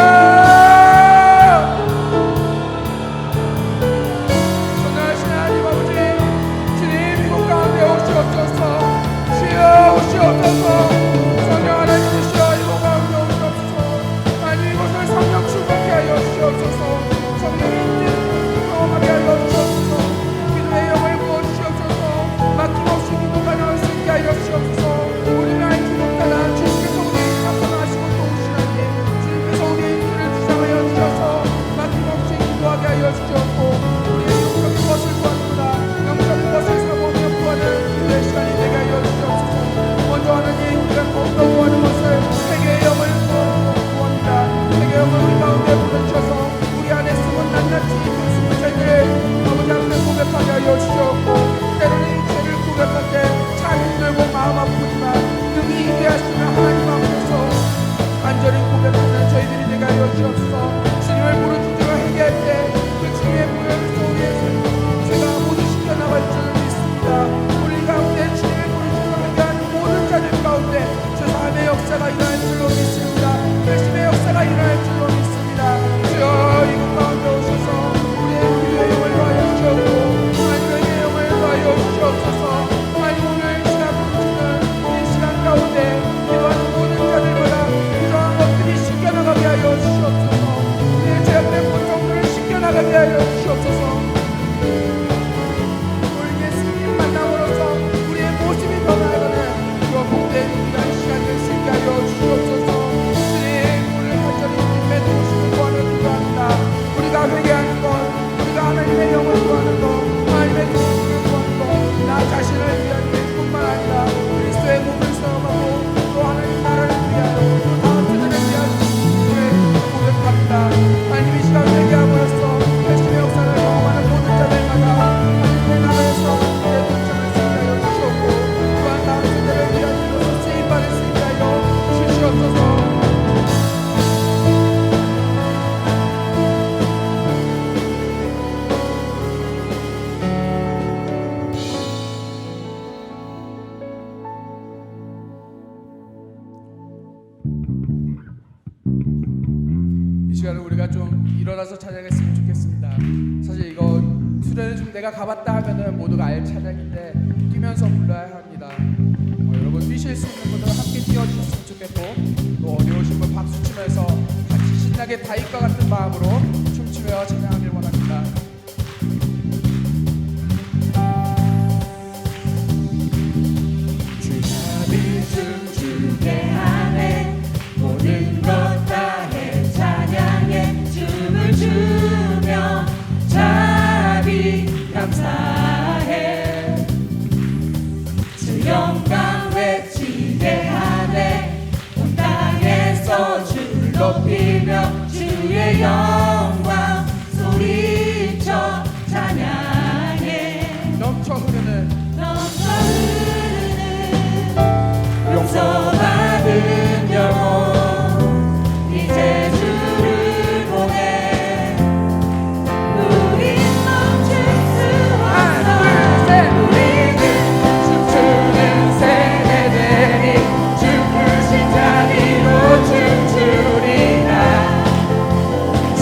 전능하신 하나님 아버지 주님 이곳 가운데 오시옵소서. 주여 오시옵소서. 성령 하나님이시여 이곳 가운데 오시옵소서. 하나님 이곳을 성령 충만케 하여 주시옵소서. 성령의 인내를 경험하게 하여 주시옵소서. 기도의 영을 부어주시옵소서. 막힘없이 기도가 나올 수 있게 하여 주시옵소서. 우리는 알지 못하나 주님께서 우리를 나타나시고 도우시나니 주님께서 우리의 입술을 주장하여 주셔서 막힘없이 기도하게 하여 주시옵고 우리의 영적인 것을 구하는구나 영적인 것을 사모하며 구하는 기도의 시간이 되게 하여 주시옵소서. 먼저 하나님 우리가 더욱더 구하는 것을 회개의 영을 구합니다. 회개의 영을 우리 가운데 보내주셔서 우리 안에 숨은 낱낱이 숨은 죄들을 아버지 앞에 고백하게 하여 주시옵고 때로는 이 죄를 고백할 때 참 힘들고 마음 아프지만 능히 있게 하시는 하나님 앞에서 간절히 고백하는 저희들이 되게 하여 주옵소서. 주님을 부르짖으며 회개할 때 그 주님의 보혈로서 우리의 죄가 모두 씻겨나갈 줄을 믿습니다. 우리 가운데 주님을 부르짖으며 회개하는 모든 자들 가운데 죄사함의 역사가 일어날 줄로 믿습니다. 회심의 역사가 일어날 줄로 믿습니다. 주여 이곳 가운데 오셔서 우리의 기도의 영을 더하여 주시옵고 하나님의 영을 더하여 주시옵소서. 하나님 오늘 이 시간 부르짖는 이 시간 가운데 기도하는 모든 자들마다 부정한 것들이 씻겨나가게 하여 주시옵소서. 우리의 죄악된 본성들을 씻겨나가게 하여 주시옵소서. 우리 예수님 만남으로써 우리의 모습이 변화하는 그런 복된 귀한 시간 될 수 있게 하여 주시옵소서. 주님 오늘 간절히 주님의 도우심을 구하며 기도합니다. 우리가 회개하는 것 우리가 하나님의 영을 구하는 것 하나님의 도우심을 구하는 것 나 자신을 위한 일뿐만 아니라 그리스도의 몸을 세워가고 또 하나님 나라를 위하여 또 다음 세대를 위한 기도를 고백합니다. 하나님 이 시간 회개함으로써 회심의 역사를 경험하는 모든 자들마다 하나님의 나라에서 우리의 도착을 쓰게 하여 주시옵고 또한 다음 세대를 위한 기도로 쓰임받을 수 있게 하여 주시옵소서. 이 시간을 우리가 좀 일어나서 찬양했으면 좋겠습니다. 사실 이거 수련회 좀 내가 가봤다 하면은 모두가 알 찬양인데 뛰면서 불러야 합니다. 여러분 뛰실 수 있는 분들은 함께 뛰어주셨으면 좋겠고 또 어려우신 분 박수 우리에게 다윗과 같은 마음으로 춤추며 찬양하길 원합니다. 주답이 춤추게 하네 모든 것 다해 찬양해 춤을 추며 자비 감사해 주 영광 외치게 하네 온 땅에서 주를 높이며 주의 영광 소리쳐 찬양해 넘쳐 흐르는 용서받은 영혼 이제 주를 보내 우린 멈출 수 없어 우리는 춤추는 세대들이 춤추신 자리로 춤추리라 주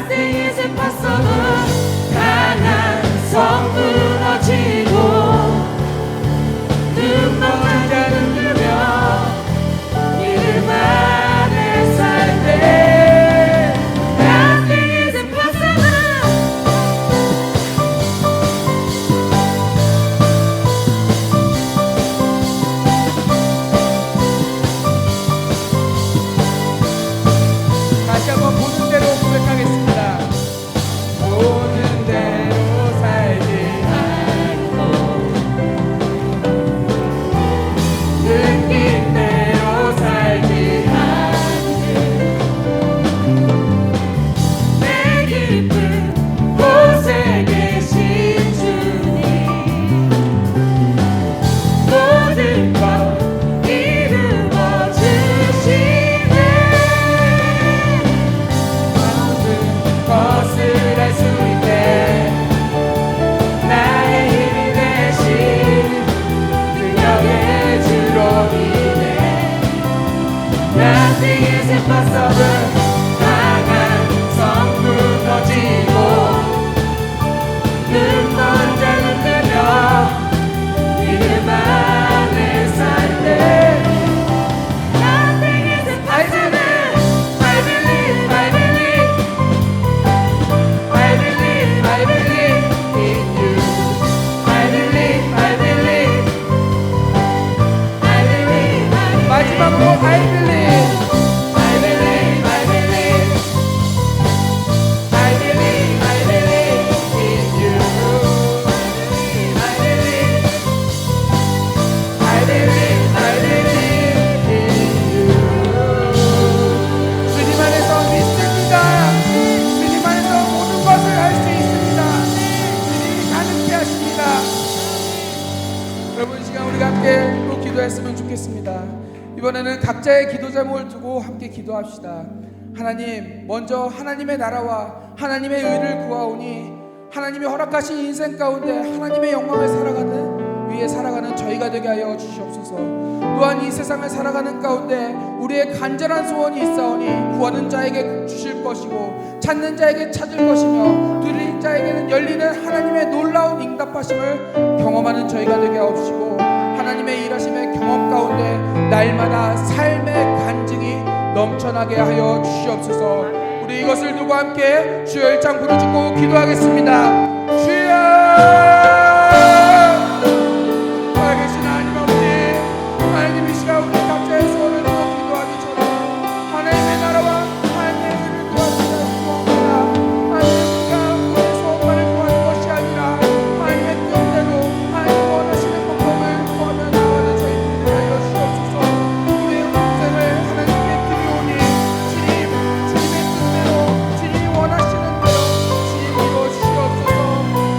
Nothing is impossible. 강한 성 무너지고 눈먼 자는 누며 이름 안에 살 때 Nothing is impossible. 다시 한번 보는 대로 고백하겠습니다. 보는 대로 살지 느낀 대로 살지 내 깊은 곳에 계신 주님 모든 것 이루어 주시네 모든 것을 할 수 있네 나의 힘이 되신 능력의 주로이네 Nothing is impossible. 강한 성 무너지고 눈먼 자는 되며 이름 안에 살 때 Nothing is impossible. I believe, I believe, I believe, I believe in you. I believe, I believe, I believe, I believe. 마지막으로 I believe I believe, I believe, I believe, I believe in you. I believe, I believe, I believe in you. 주님 안에서 믿습니다. 주님 안에서 모든 것을 할 수 있습니다. 주님이 가능케 하십니다. 여러분, 이 시간 우리가 함께 또 기도했으면 좋겠습니다. 이번에는 각자의 기도 제목을 두고 함께 기도합시다. 하나님, 먼저 하나님의 나라와 하나님의 의를 구하오니 하나님이 허락하신 인생 가운데 하나님의 영광을 살아가는 위에 살아가는 저희가 되게 하여 주시옵소서. 또한 이 세상을 살아가는 가운데 우리의 간절한 소원이 있사오니 구하는 자에게 주실 것이고 찾는 자에게 찾을 것이며 두드린 자에게는 열리는 하나님의 놀라운 응답하심을 경험하는 저희가 되게 하옵시고 하나님의 일하심의 경험 가운데 날마다 삶의 간증이 넘쳐나게 하여 주시옵소서. 우리 이것을 두고 함께 주여 1장 부르짖고 기도하겠습니다. 주여! 살아계신 하나님 아버지, 하나님 이 시간 우리 각자의 소원을 두고 기도하기 전에 하나님의 나라와 하나님의 의를 구하시자 구합니다. 하나님 우리가 우리의 소원만을 구하는 것이 아니라 하나님의 뜻대로 하나님 원하시는 방법을 구하며 나아가는 저희들이 되어 주옵소서. 우리의 인생을 하나님께 드리오니 주님의 뜻대로 주님이 원하시는 대로 주님 이루어 주시옵소서.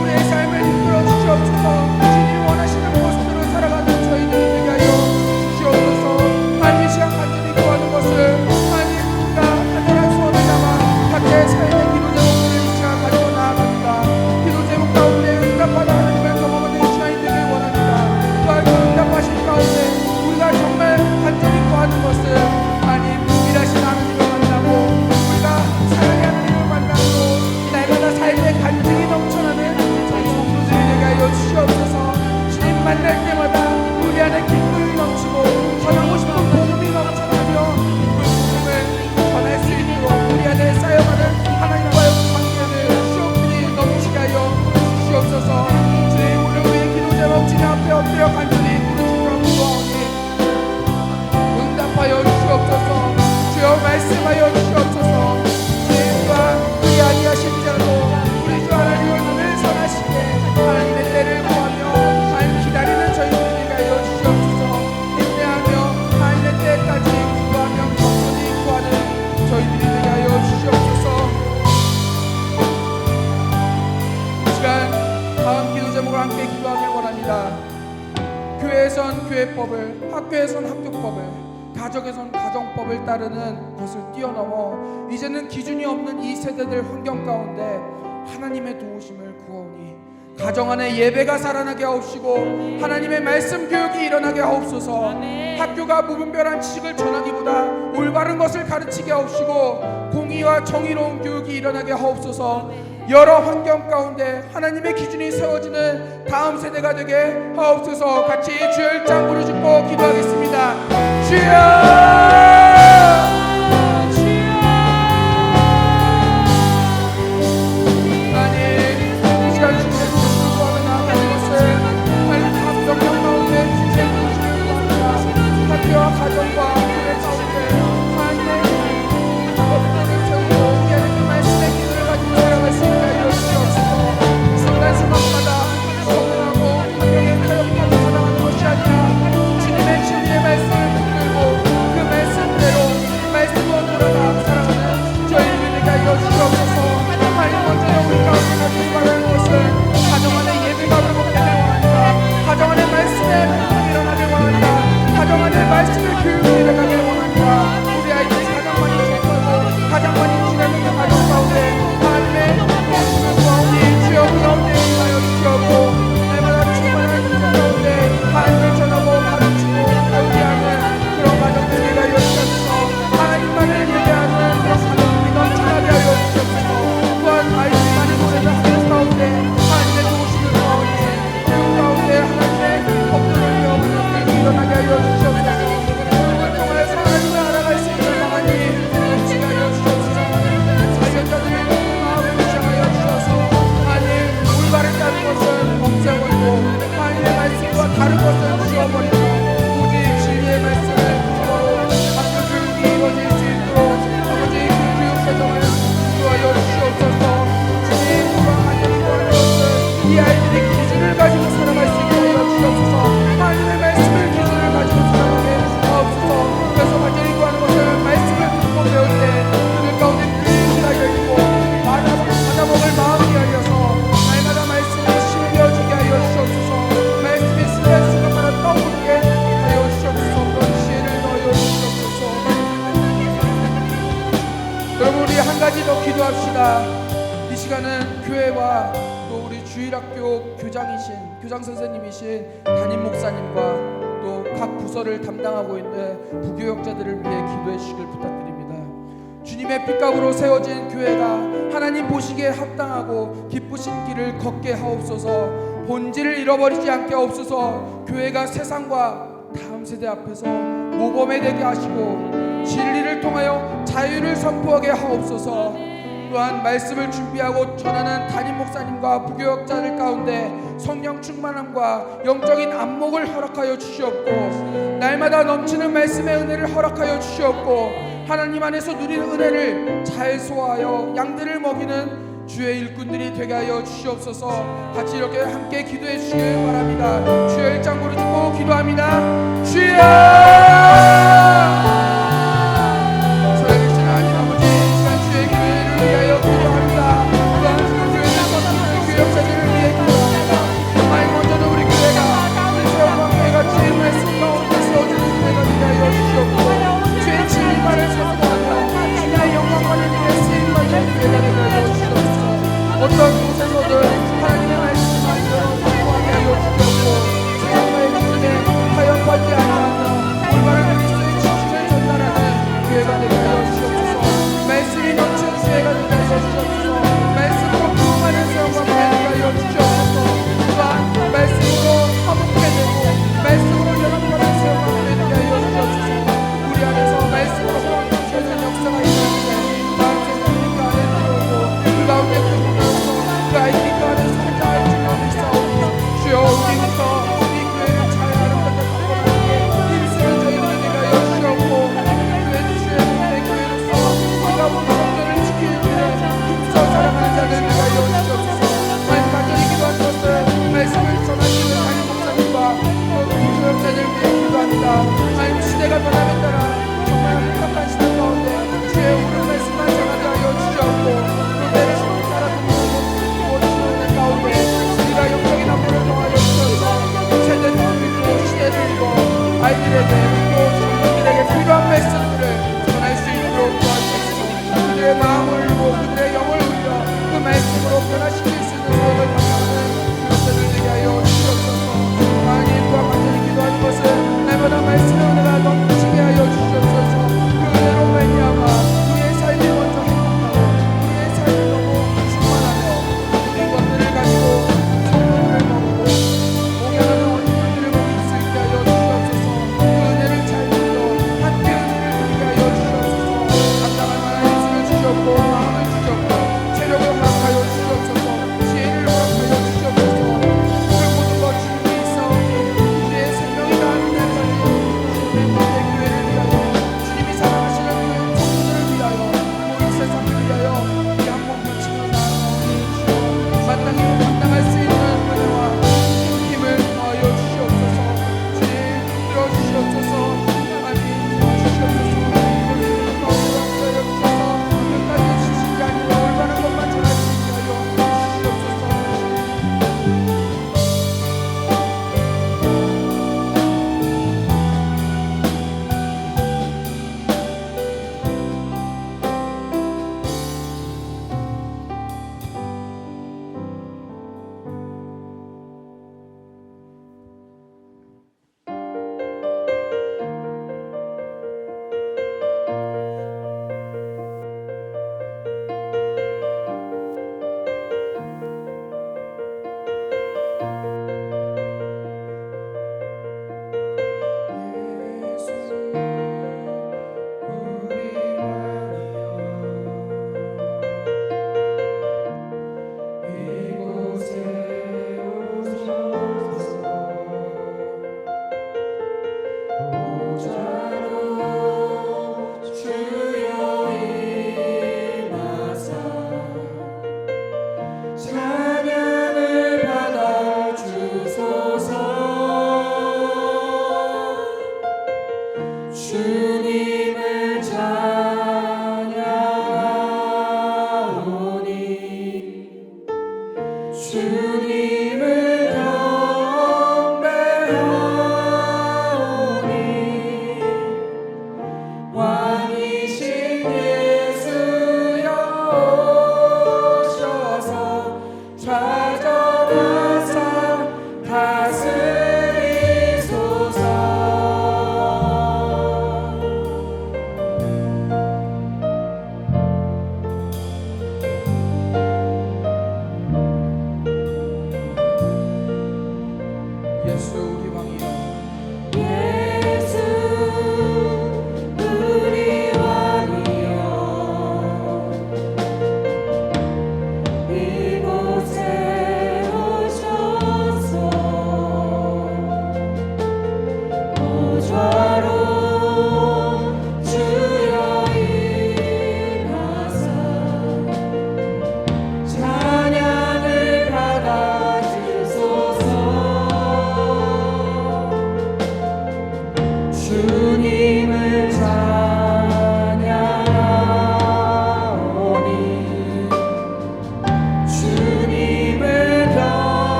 우리의 삶을 이끌어 주시옵소서. 주님이 원하시는 모습으로 살아가는 저희들이 되게 하여 주시옵소서. 하나님 이 시간 간절히 구하는 것을 하나님 우리가 간절한 소원을 담아 각자의 삶의 기도 제목들을 이 시간 가지고 나아갑니다. 기도 제목 가운데 응답받아 하나님을 경험하는 시간이 되길 원합니다. 또한 그 응답하신 가운데 우리가 정말 간절히 구하는 것을 하나님 일하신 하나님을 만나고 우리가 사랑의 하나님을 만나고 날마다 삶의 간증이 넘쳐나는 저희 성도들이 되게 하여 주시옵소서. 주님 만날 때마다 우리 안에 기쁨이 넘치고 전하고 싶은 복음이 넘쳐나며 그 복음을 전할 수 있도록 우리 안에 쌓여가는 하나님과의 관계를 수없이 넘치게 하여 주시옵소서. 주님 오늘 우리의 기도 제목 주님 앞에 엎드려 간절히 부르짖고 기도하오니 응답하여 주시옵소서. 주여 말씀하여 주시옵소서. 주님 또한 우리 아니하신 자로 우리 주 하나님을 늘 선하시게 하나님의 때를 구하며 하나님 기다리는 저희들이 되게 하여 주시옵소서. 인내하며 하나님의 때까지 기도하며 겸손히 구하는 저희들이 되게 하여 주시옵소서. 이 시간 다음 기도 제목을 함께 기도하길 원합니다. 교회에선 교회법을, 학교에선 학교법을, 가정에선 가정법을 따르는 것을 뛰어넘어 이제는 기준이 없는 이 세대들 환경 가운데 하나님의 도우심을 구하오니 가정 안에 예배가 살아나게 하옵시고 하나님의 말씀 교육이 일어나게 하옵소서. 학교가 무분별한 지식을 전하기보다 올바른 것을 가르치게 하옵시고 공의 공의와 정의로운 교육이 일어나게 하옵소서. 여러 환경 가운데 하나님의 기준이 세워지는 다음 세대가 되게 하옵소서. 같이 주여 일장 부르짖고 기도하겠습니다. 주여! 가정과 교회 가운데 하나님의 법도를 세우고 우리 안에 그 말씀의 기도를 가지고 살아갈 수 있게 하여 주옵소서. 순간순간마다 성공하고 환경에 타협하고 살아가는 것이 아니라 주님의 진리의 말씀을 붙들고 그 말씀대로 말씀으로 돌아가 살아가는 저희들이 되게 하여 주옵소서. 하나님 먼저 우리 가운데 가지고 바라는 것을 가정 안에 예배가 회복되길 원합니다. 가정 안에 말씀의 행동이 일어나길 원합니다. 가정 안에 말씀의 교육이 일어나길 원합니다. 우리 아이들이 가장 많이 지내고 가장 많이 지내는 가정 가운데 하나님의 말씀을 구하오니 주여 그 가운데 임하여 주시옵고 날마다 충만한 인생 가운데 하나님을 전하고 가르치고 배우게하는 그런 가정들이 하여 주옵소서. 하나님만을 예배하는 그런 가정들이 넘쳐나게 하여 주옵소서. 또한 아이들이 많이 노래를 하는 가운데 하나님의 도우심을 구하오니 교육 가운데 하나님의 법도를 배우는 교육이 일어나게 하여 주옵소서. 통하여서 하나님을 알아갈 수 있는 방안이 넘치게 하여 주옵소서. 자녀자들의 마음을 시작하여 주셔서 하나님 올바른 다른 것을 없애버리고 하나님의 말씀과 다른 것을 지워버리고 오직 진리의 말씀을 기초로 학교 교육이 이루어질 수 있도록 아버지 그 교육 과정을 인도하여 주시옵소서. 주님 하나님 원하는 것을 이 아이들의 기준을 가지고 살아갈 수 있게 하여 주옵소서. 하나님의 말씀을 기준을 가지고 살아가게 하옵소서. 그래서 완전히 구하는 것을 말씀을 듣고 배울 때 그들 가운데 교육이 하여 있고 받아먹을 마음이 하여서 날마다 말씀을 심겨지게 하여 주옵소서. 말씀이 순간순간마다 떠오르게 하여 주옵소서. 그런 지혜를 넣어 주옵소서. 여러분 우리 한 가지 더 기도합시다. 이 시간은 교회와 또 우리 주일학교 교장이신 교장 선생님이신 담임 목사님과 또 각 부서를 담당하고 있는 부교역자들을 위해 기도해 주시길 부탁드립니다. 주님의 핏값으로 세워진 교회가 하나님 보시기에 합당하고 기쁘신 길을 걷게 하옵소서. 본질을 잃어버리지 않게 하옵소서. 교회가 세상과 다음 세대 앞에서 모범이 되게 하시고 진리를 통하여 자유를 선포하게 하옵소서. 또한 말씀을 준비하고 전하는 담임 목사님과 부교역자들 가운데 성령 충만함과 영적인 안목을 허락하여 주시옵고 날마다 넘치는 말씀의 은혜를 허락하여 주시옵고 하나님 안에서 누리는 은혜를 잘 소화하여 양들을 먹이는 주의 일꾼들이 되게 하여 주시옵소서. 같이 이렇게 함께 기도해 주시길 바랍니다. 주여 일장 부르짖고 기도합니다. 주여! 위하여 기도합니다. 또한 그 교회를 거듭나는 교역자들을 위해 기도합니다. 하나님 먼저는 우리 교회가 우리 세워방교회가 주의 말씀 가운데 세워지는 교회가 되게 하여 주시옵고 주의 진리만을 선포하며 주의 영광만을 위해 쓰임받는 교회가 되게 하여 주시옵소서. 어떤 곳에서든 하나님의 말씀만 선포하게 하여 주시옵고 세상과의 기준에 타협하지 아니하며 올바른 그리스도의 주님을 경배하오니 왕이신 예수여 오셔서 좌전하사 다스리소서.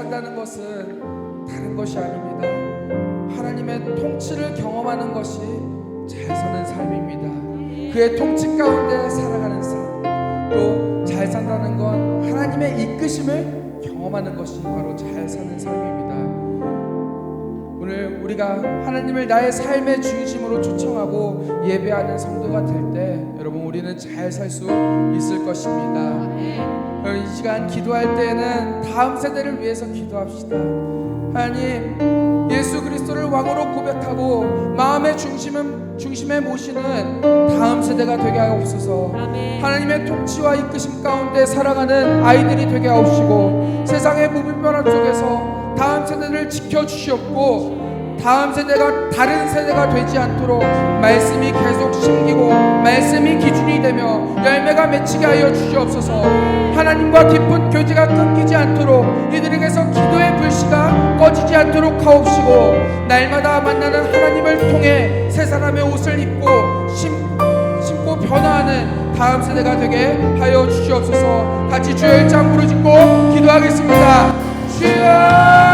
산다는 것은 다른 것이 아닙니다. 하나님의 통치를 경험하는 것이 잘 사는 삶입니다. 그의 통치 가운데 살아가는 삶, 또 잘 산다는 건 하나님의 이끄심을 경험하는 것이 바로 잘 사는 삶입니다. 오늘 우리가 하나님을 나의 삶의 중심으로 초청하고 예배하는 성도가 될 때 여러분 우리는 잘 살 수 있을 것입니다. 이 시간 기도할 때에는 다음 세대를 위해서 기도합시다. 하나님, 예수 그리스도를 왕으로 고백하고 마음의 중심에 모시는 다음 세대가 되게 하옵소서. 하나님의 통치와 이끄심 가운데 살아가는 아이들이 되게 하옵시고, 세상의 무분별한 속에서 다음 세대를 지켜주시옵고, 다음 세대가 다른 세대가 되지 않도록 말씀이 계속 심기고 말씀이 기준이 되며 열매가 맺히게 하여 주시옵소서. 하나님과 깊은 교제가 끊기지 않도록 이들에게서 기도의 불씨가 꺼지지 않도록 하옵시고, 날마다 만나는 하나님을 통해 새 사람의 옷을 입고 심고 변화하는 다음 세대가 되게 하여 주시옵소서. 같이 주의 일장 부르짖고 기도하겠습니다. 주여!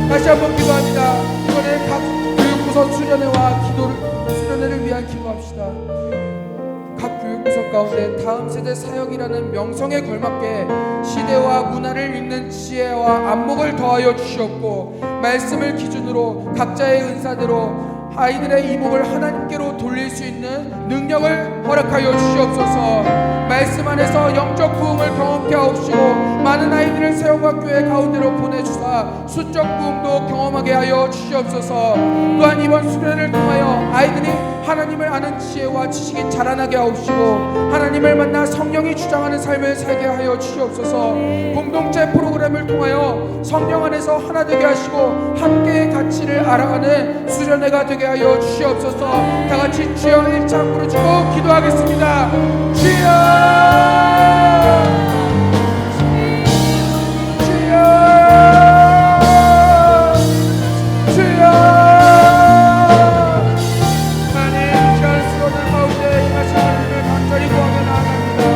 다시 한번 기도합니다. 이번에 각 교육부서 수련회를 위한 기도합시다. 각 교육부서 가운데 다음 세대 사역이라는 명성에 걸맞게 시대와 문화를 읽는 지혜와 안목을 더하여 주시옵고, 말씀을 기준으로 각자의 은사대로 아이들의 이목을 하나님께로 돌릴 수 있는 능력을 허락하여 주시옵소서. 말씀 안에서 영적 부흥을 경험케 하옵시고, 많은 아이들을 세움과 교회 가운데로 보내주사 수적 부흥도 경험하게 하여 주시옵소서. 또한 이번 수련을 통하여 아이들이 하나님을 아는 지혜와 지식이 자라나게 하옵시고, 하나님을 만나 성령이 주장하는 삶을 살게 하여 주시옵소서. 공동체 프로그램을 통하여 성령 안에서 하나 되게 하시고 함께의 가치를 알아가는 수련회가 되게 하여 주시옵소서. 다같이 주여 일창 부르짖고 기도하겠습니다. 주여! 하나님, 시간 수련회 가운데 임하신 하나님을 간절히 구하며 나아갑니다.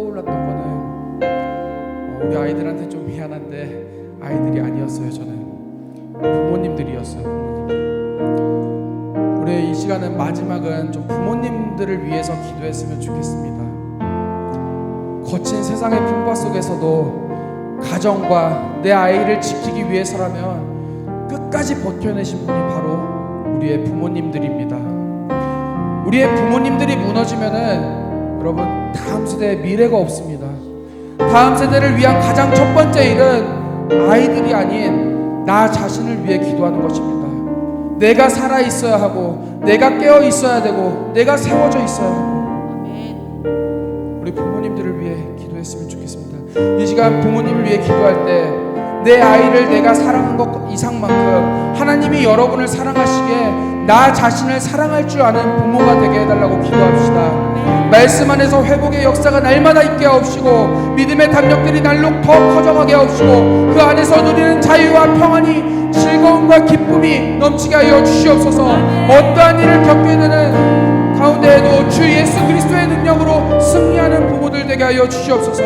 떠올랐던 거는 우리 아이들한테 좀 미안한데 아이들이 아니었어요. 저는 부모님들이었어요. 부모님들. 우리 이 시간은 마지막은 좀 부모님들을 위해서 기도했으면 좋겠습니다. 거친 세상의 풍파 속에서도 가정과 내 아이를 지키기 위해서라면 끝까지 버텨내신 분이 바로 우리의 부모님들입니다. 우리의 부모님들이 무너지면은 여러분 다음 세대에 미래가 없습니다. 다음 세대를 위한 가장 첫 번째 일은 아이들이 아닌 나 자신을 위해 기도하는 것입니다. 내가 살아 있어야 하고, 내가 깨어 있어야 되고, 내가 세워져 있어야 하고. 우리 부모님들을 위해 기도했으면 좋겠습니다. 이 시간 부모님을 위해 기도할 때 내 아이를 내가 사랑한 것 이상만큼 하나님이 여러분을 사랑하시기에 나 자신을 사랑할 줄 아는 부모가 되게 해달라고 기도합시다. 말씀 안에서 회복의 역사가 날마다 있게 하옵시고, 믿음의 담력들이 날로 더 커져가게 하옵시고, 그 안에서 누리는 자유와 평안이, 즐거움과 기쁨이 넘치게 하여 주시옵소서. 어떠한 일을 겪게 되는 가운데에도 주 예수 그리스도의 능력으로 승리하는 부모들 되게 하여 주시옵소서.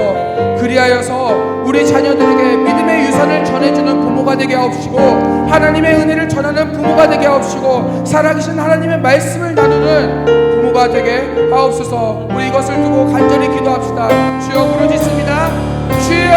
그리하여서 우리 자녀들에게 믿음의 유산을 전해주는 부모가 되게 하옵시고, 하나님의 은혜를 전하는 부모가 되게 하옵시고, 살아계신 하나님의 말씀을 나누는 부모가 되게 하옵소서. 우리 이것을 두고 간절히 기도합시다. 주여 부르짖습니다. 주여!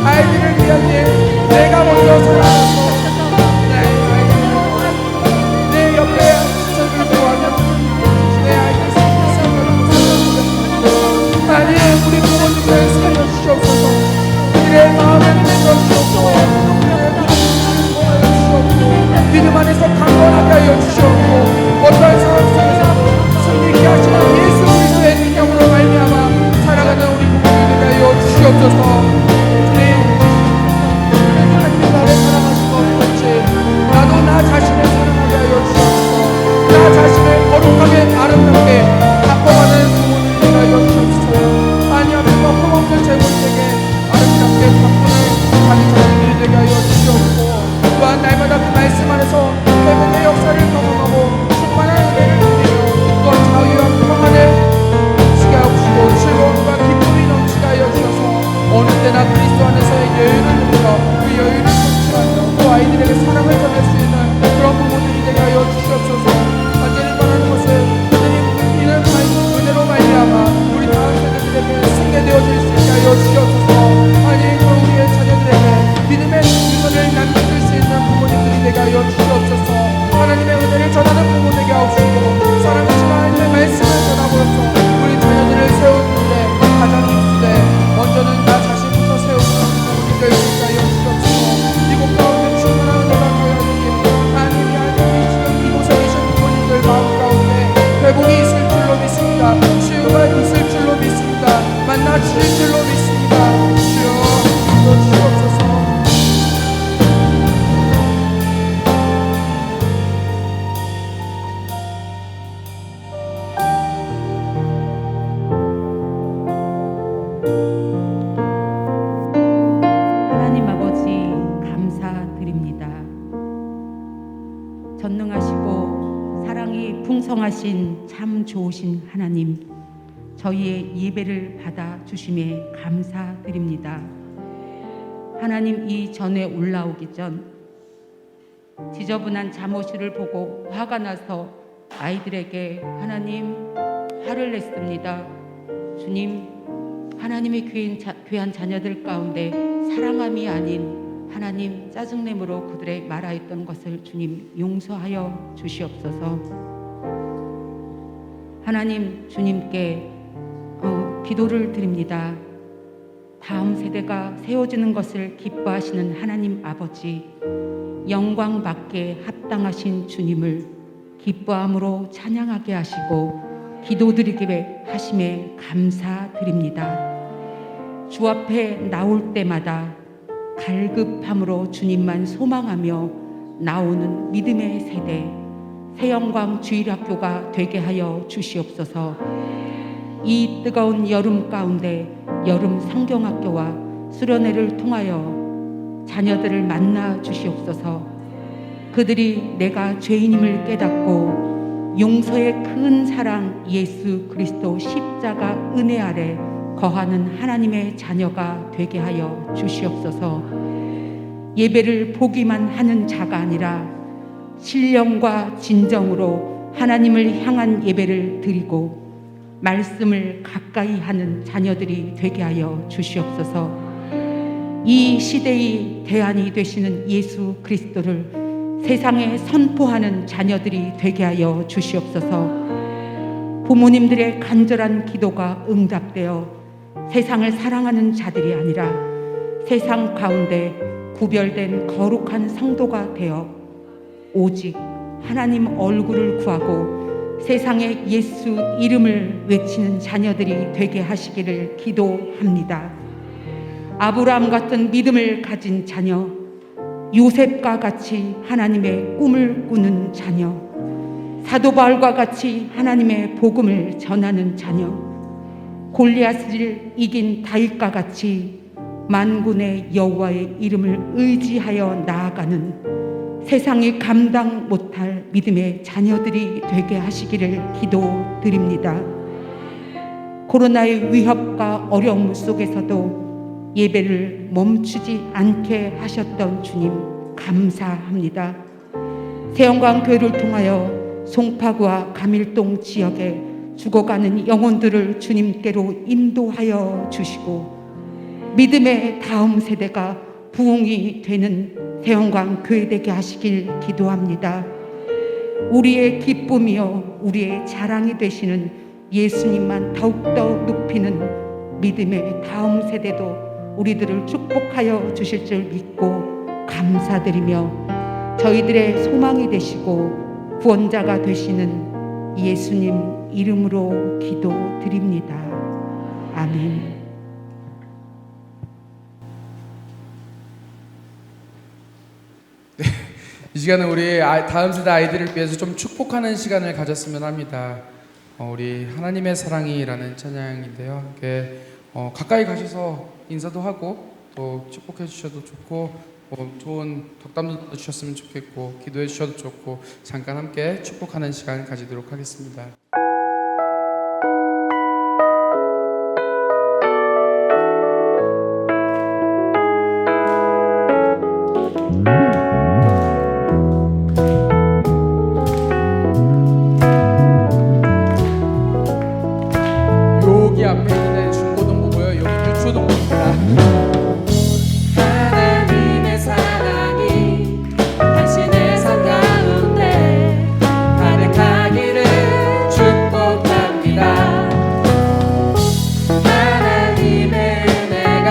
아이들을 위하여 내가 먼저 살아가서 내 옆에 저를 구하며 내 아이들 살려주옵소서. 하나님 우리 부모님을 살려주시옵소서. 우리의 마음을 내주시옵소서. 믿음 안에서 강건하게 하여 주시옵고, 어떠한 상황 속에서도 승리케 하시는 예수 그리스도의 능력으로 말미암아 살아가는 우리 부모님을 하여 주시옵소서. 나를 사랑하신 것 같이 나도 나 자신을 사랑하게 하여 주옵소서. 나 자신을 거룩하게 아름답게 바꿔가는 부모님이 하여 주옵소서. 아니하면 허망된 제물에게 아름답게 바꾸는 자기 자신들이 되게 하여 주시옵고, 또한 날마다 그 말씀 안에서 회복의 역사를 경험하고 충만한 은혜를 누리며 또 자유와 평안을 넘치게 하옵시고, 즐거움과 기쁨이 넘치게 하여 주셔서 어느 때나 그리스도 안에서의 여유를 누려 그 여유를 성취하며 또 아이들에게 사랑을 전할 수 있는 그런 부모들이 되게 하여 주시옵소서. 간절히 바라는 것은 하나님 이는 은혜로 말미암아 우리 다음 세대들에게 승계되어질 수 있게 하여 주시옵소서. 하나님 또 우리의 자녀들에게 믿음의 유산을 남겨줄 수 있는 부모님들이 되게 하여 주시옵소서. 하나님의 은혜를 전하는 부모 되게 하옵시고, 사랑하시는 하나님의 말씀을 전함으로써 우리 자녀들을 세우는데 가장 힘쓰되 먼저는 나 자신부터 세우는 부모님이 될 수 있게 하여 주시옵소서. 이곳 가운데 충만한 은혜가 되어주기에 하나님이 지금 이곳에 계신 부모님들 마음 가운데 회복이 있을 줄로 믿습니다. 치유가 있을 줄로 믿습니다. 만나 주실 줄로 믿습니다. 주여 주시옵소서. 하나님 아버지 감사드립니다. 전능하시고 사랑이 풍성하신 참 좋으신 하나님, 저희의 예배를 받아 주심에 감사드립니다. 하나님, 이전에 올라오기 전 지저분한 잠옷을 보고 화가 나서 아이들에게 하나님 화를 냈습니다. 주님, 하나님의 귀한 자녀들 가운데 사랑함이 아닌 하나님 짜증냄으로 그들의 말하였던 것을 주님 용서하여 주시옵소서. 하나님, 주님께 기도를 드립니다. 다음 세대가 세워지는 것을 기뻐하시는 하나님 아버지, 영광 받게 합당하신 주님을 기뻐함으로 찬양하게 하시고 기도드리게 하심에 감사드립니다. 주 앞에 나올 때마다 갈급함으로 주님만 소망하며 나오는 믿음의 세대, 새영광 주일학교가 되게 하여 주시옵소서. 이 뜨거운 여름 가운데 여름 성경학교와 수련회를 통하여 자녀들을 만나 주시옵소서. 그들이 내가 죄인임을 깨닫고 용서의 큰 사랑 예수 그리스도 십자가 은혜 아래 거하는 하나님의 자녀가 되게 하여 주시옵소서. 예배를 보기만 하는 자가 아니라 신령과 진정으로 하나님을 향한 예배를 드리고 말씀을 가까이 하는 자녀들이 되게 하여 주시옵소서. 이 시대의 대안이 되시는 예수 그리스도를 세상에 선포하는 자녀들이 되게 하여 주시옵소서. 부모님들의 간절한 기도가 응답되어 세상을 사랑하는 자들이 아니라 세상 가운데 구별된 거룩한 성도가 되어 오직 하나님 얼굴을 구하고 세상에 예수 이름을 외치는 자녀들이 되게 하시기를 기도합니다. 아브라함 같은 믿음을 가진 자녀, 요셉과 같이 하나님의 꿈을 꾸는 자녀, 사도 바울과 같이 하나님의 복음을 전하는 자녀, 골리앗을 이긴 다윗과 같이 만군의 여호와의 이름을 의지하여 나아가는 세상이 감당 못할 믿음의 자녀들이 되게 하시기를 기도드립니다. 코로나의 위협과 어려움 속에서도 예배를 멈추지 않게 하셨던 주님 감사합니다. 새영광교회를 통하여 송파구와 가밀동 지역에 죽어가는 영혼들을 주님께로 인도하여 주시고 믿음의 다음 세대가 부흥이 되는 새영광교회 되게 하시길 기도합니다. 우리의 기쁨이요 우리의 자랑이 되시는 예수님만 더욱더 높이는 믿음의 다음 세대도 우리들을 축복하여 주실 줄 믿고 감사드리며 저희들의 소망이 되시고 구원자가 되시는 예수님 이름으로 기도드립니다. 아멘. 이 시간은 우리 다음 세대 아이들을 위해서 좀 축복하는 시간을 가졌으면 합니다. 우리 하나님의 사랑이라는 찬양인데요. 이렇게 가까이 가셔서 인사도 하고 또 축복해 주셔도 좋고 좋은 덕담도 주셨으면 좋겠고 기도해 주셔도 좋고 잠깐 함께 축복하는 시간 가지도록 하겠습니다. 여기 앞에 있는 중고등부고요. 여기 유초등부입니다. 하나님의 사랑이 당신의 삶 가운데 가득하기를 축복합니다. 하나님의 은혜가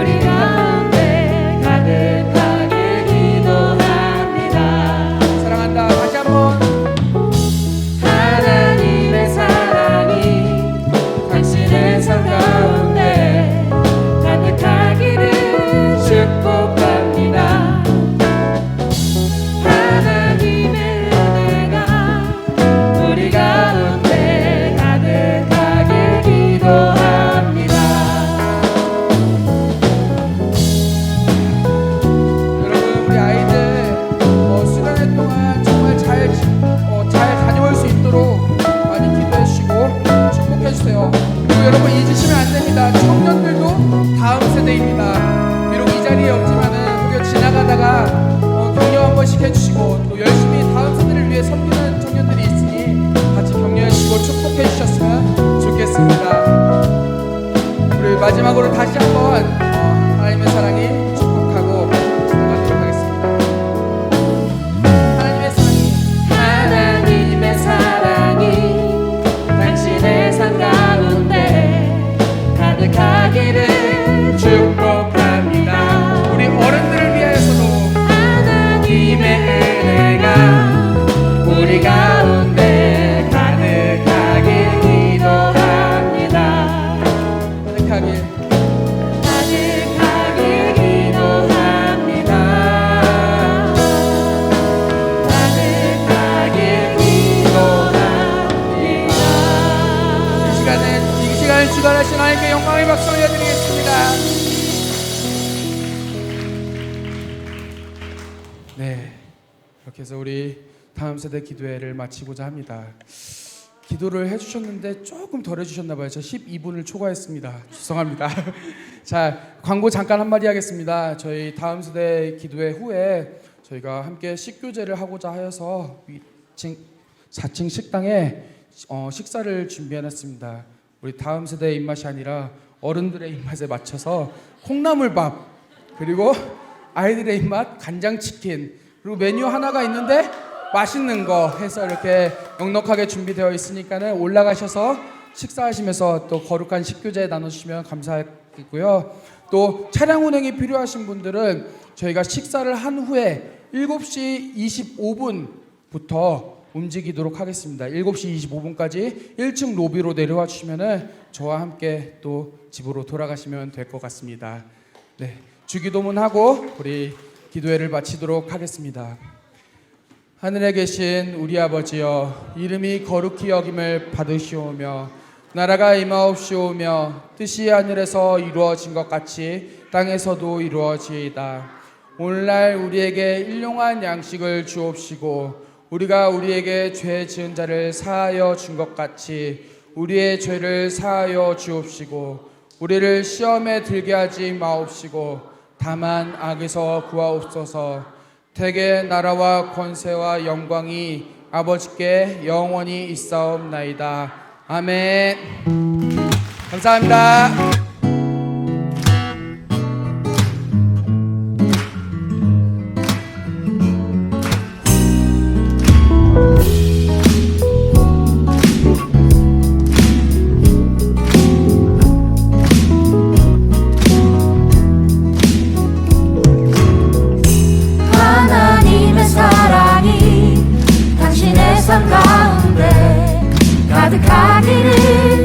우리 가운데 가득하길 기도합니다. 사랑한다. 다시 한번. 하나님의 사랑이 당신의 삶 가운데 가득하기를 축복합니다. 하나님의 은혜가 우리 가운데 가득하길 기도합니다. 여러분 우리 아이들 수련회 동안 정말 잘 다녀올 수 있도록 많이 기도해 주시고 축복해 주세요. 그리고 여러분 잊으시면 안 됩니다. 청년들도 다음 세대입니다. 비록 이 자리에 없지만은 혹여 지나가다가 격려 한 번씩 해주시고 또 열심히 다음 세대를 위해 섬기는 청년들이 있으니 같이 격려해 주시고 축복해 주셨으면 좋겠습니다. 우리 마지막으로 다시 한번 하나님의 사랑이 축복하고 지나가도록 하겠습니다. 하나님의 사랑이 당신의 삶 가운데 가득하기를 축복합니다. 우리 어른들을 위하여서도 하나님의 은혜가 우리 가운데 가득하길 기도합니다. 가득하길 기도합니다. 가득하길 그래서 우리 다음 세대 기도회를 마치고자 합니다. 기도를 해주셨는데 조금 덜 해주셨나 봐요. 저 12분을 초과했습니다. 죄송합니다. 자, 광고 잠깐 한마디 하겠습니다. 저희 다음 세대 기도회 후에 저희가 함께 식교제를 하고자 하여서 4층 식당에 식사를 준비해놨습니다. 우리 다음 세대의 입맛이 아니라 어른들의 입맛에 맞춰서 콩나물밥, 그리고 아이들의 입맛 간장치킨, 그리고 메뉴 하나가 있는데 맛있는 거 해서 이렇게 넉넉하게 준비되어 있으니까는 올라가셔서 식사하시면서 또 거룩한 식교제 나누시면 감사하겠고요. 또 차량 운행이 필요하신 분들은 저희가 식사를 한 후에 7시 25분부터 움직이도록 하겠습니다. 7시 25분까지 1층 로비로 내려와 주시면은 저와 함께 또 집으로 돌아가시면 될 것 같습니다. 네, 주기도문 하고 우리 기도회를 마치도록 하겠습니다. 하늘에 계신 우리 아버지여, 이름이 거룩히 여김을 받으시오며 나라가 임하옵시오며 뜻이 하늘에서 이루어진 것 같이 땅에서도 이루어지이다. 오늘날 우리에게 일용할 양식을 주옵시고 우리가 우리에게 죄 지은 자를 사하여 준 것 같이 우리의 죄를 사하여 주옵시고 우리를 시험에 들게 하지 마옵시고 다만 악에서 구하옵소서. 대개 나라와 권세와 영광이 아버지께 영원히 있사옵나이다. 아멘. 감사합니다. 하나님의 사랑이 당신의 삶 가운데 가득하기를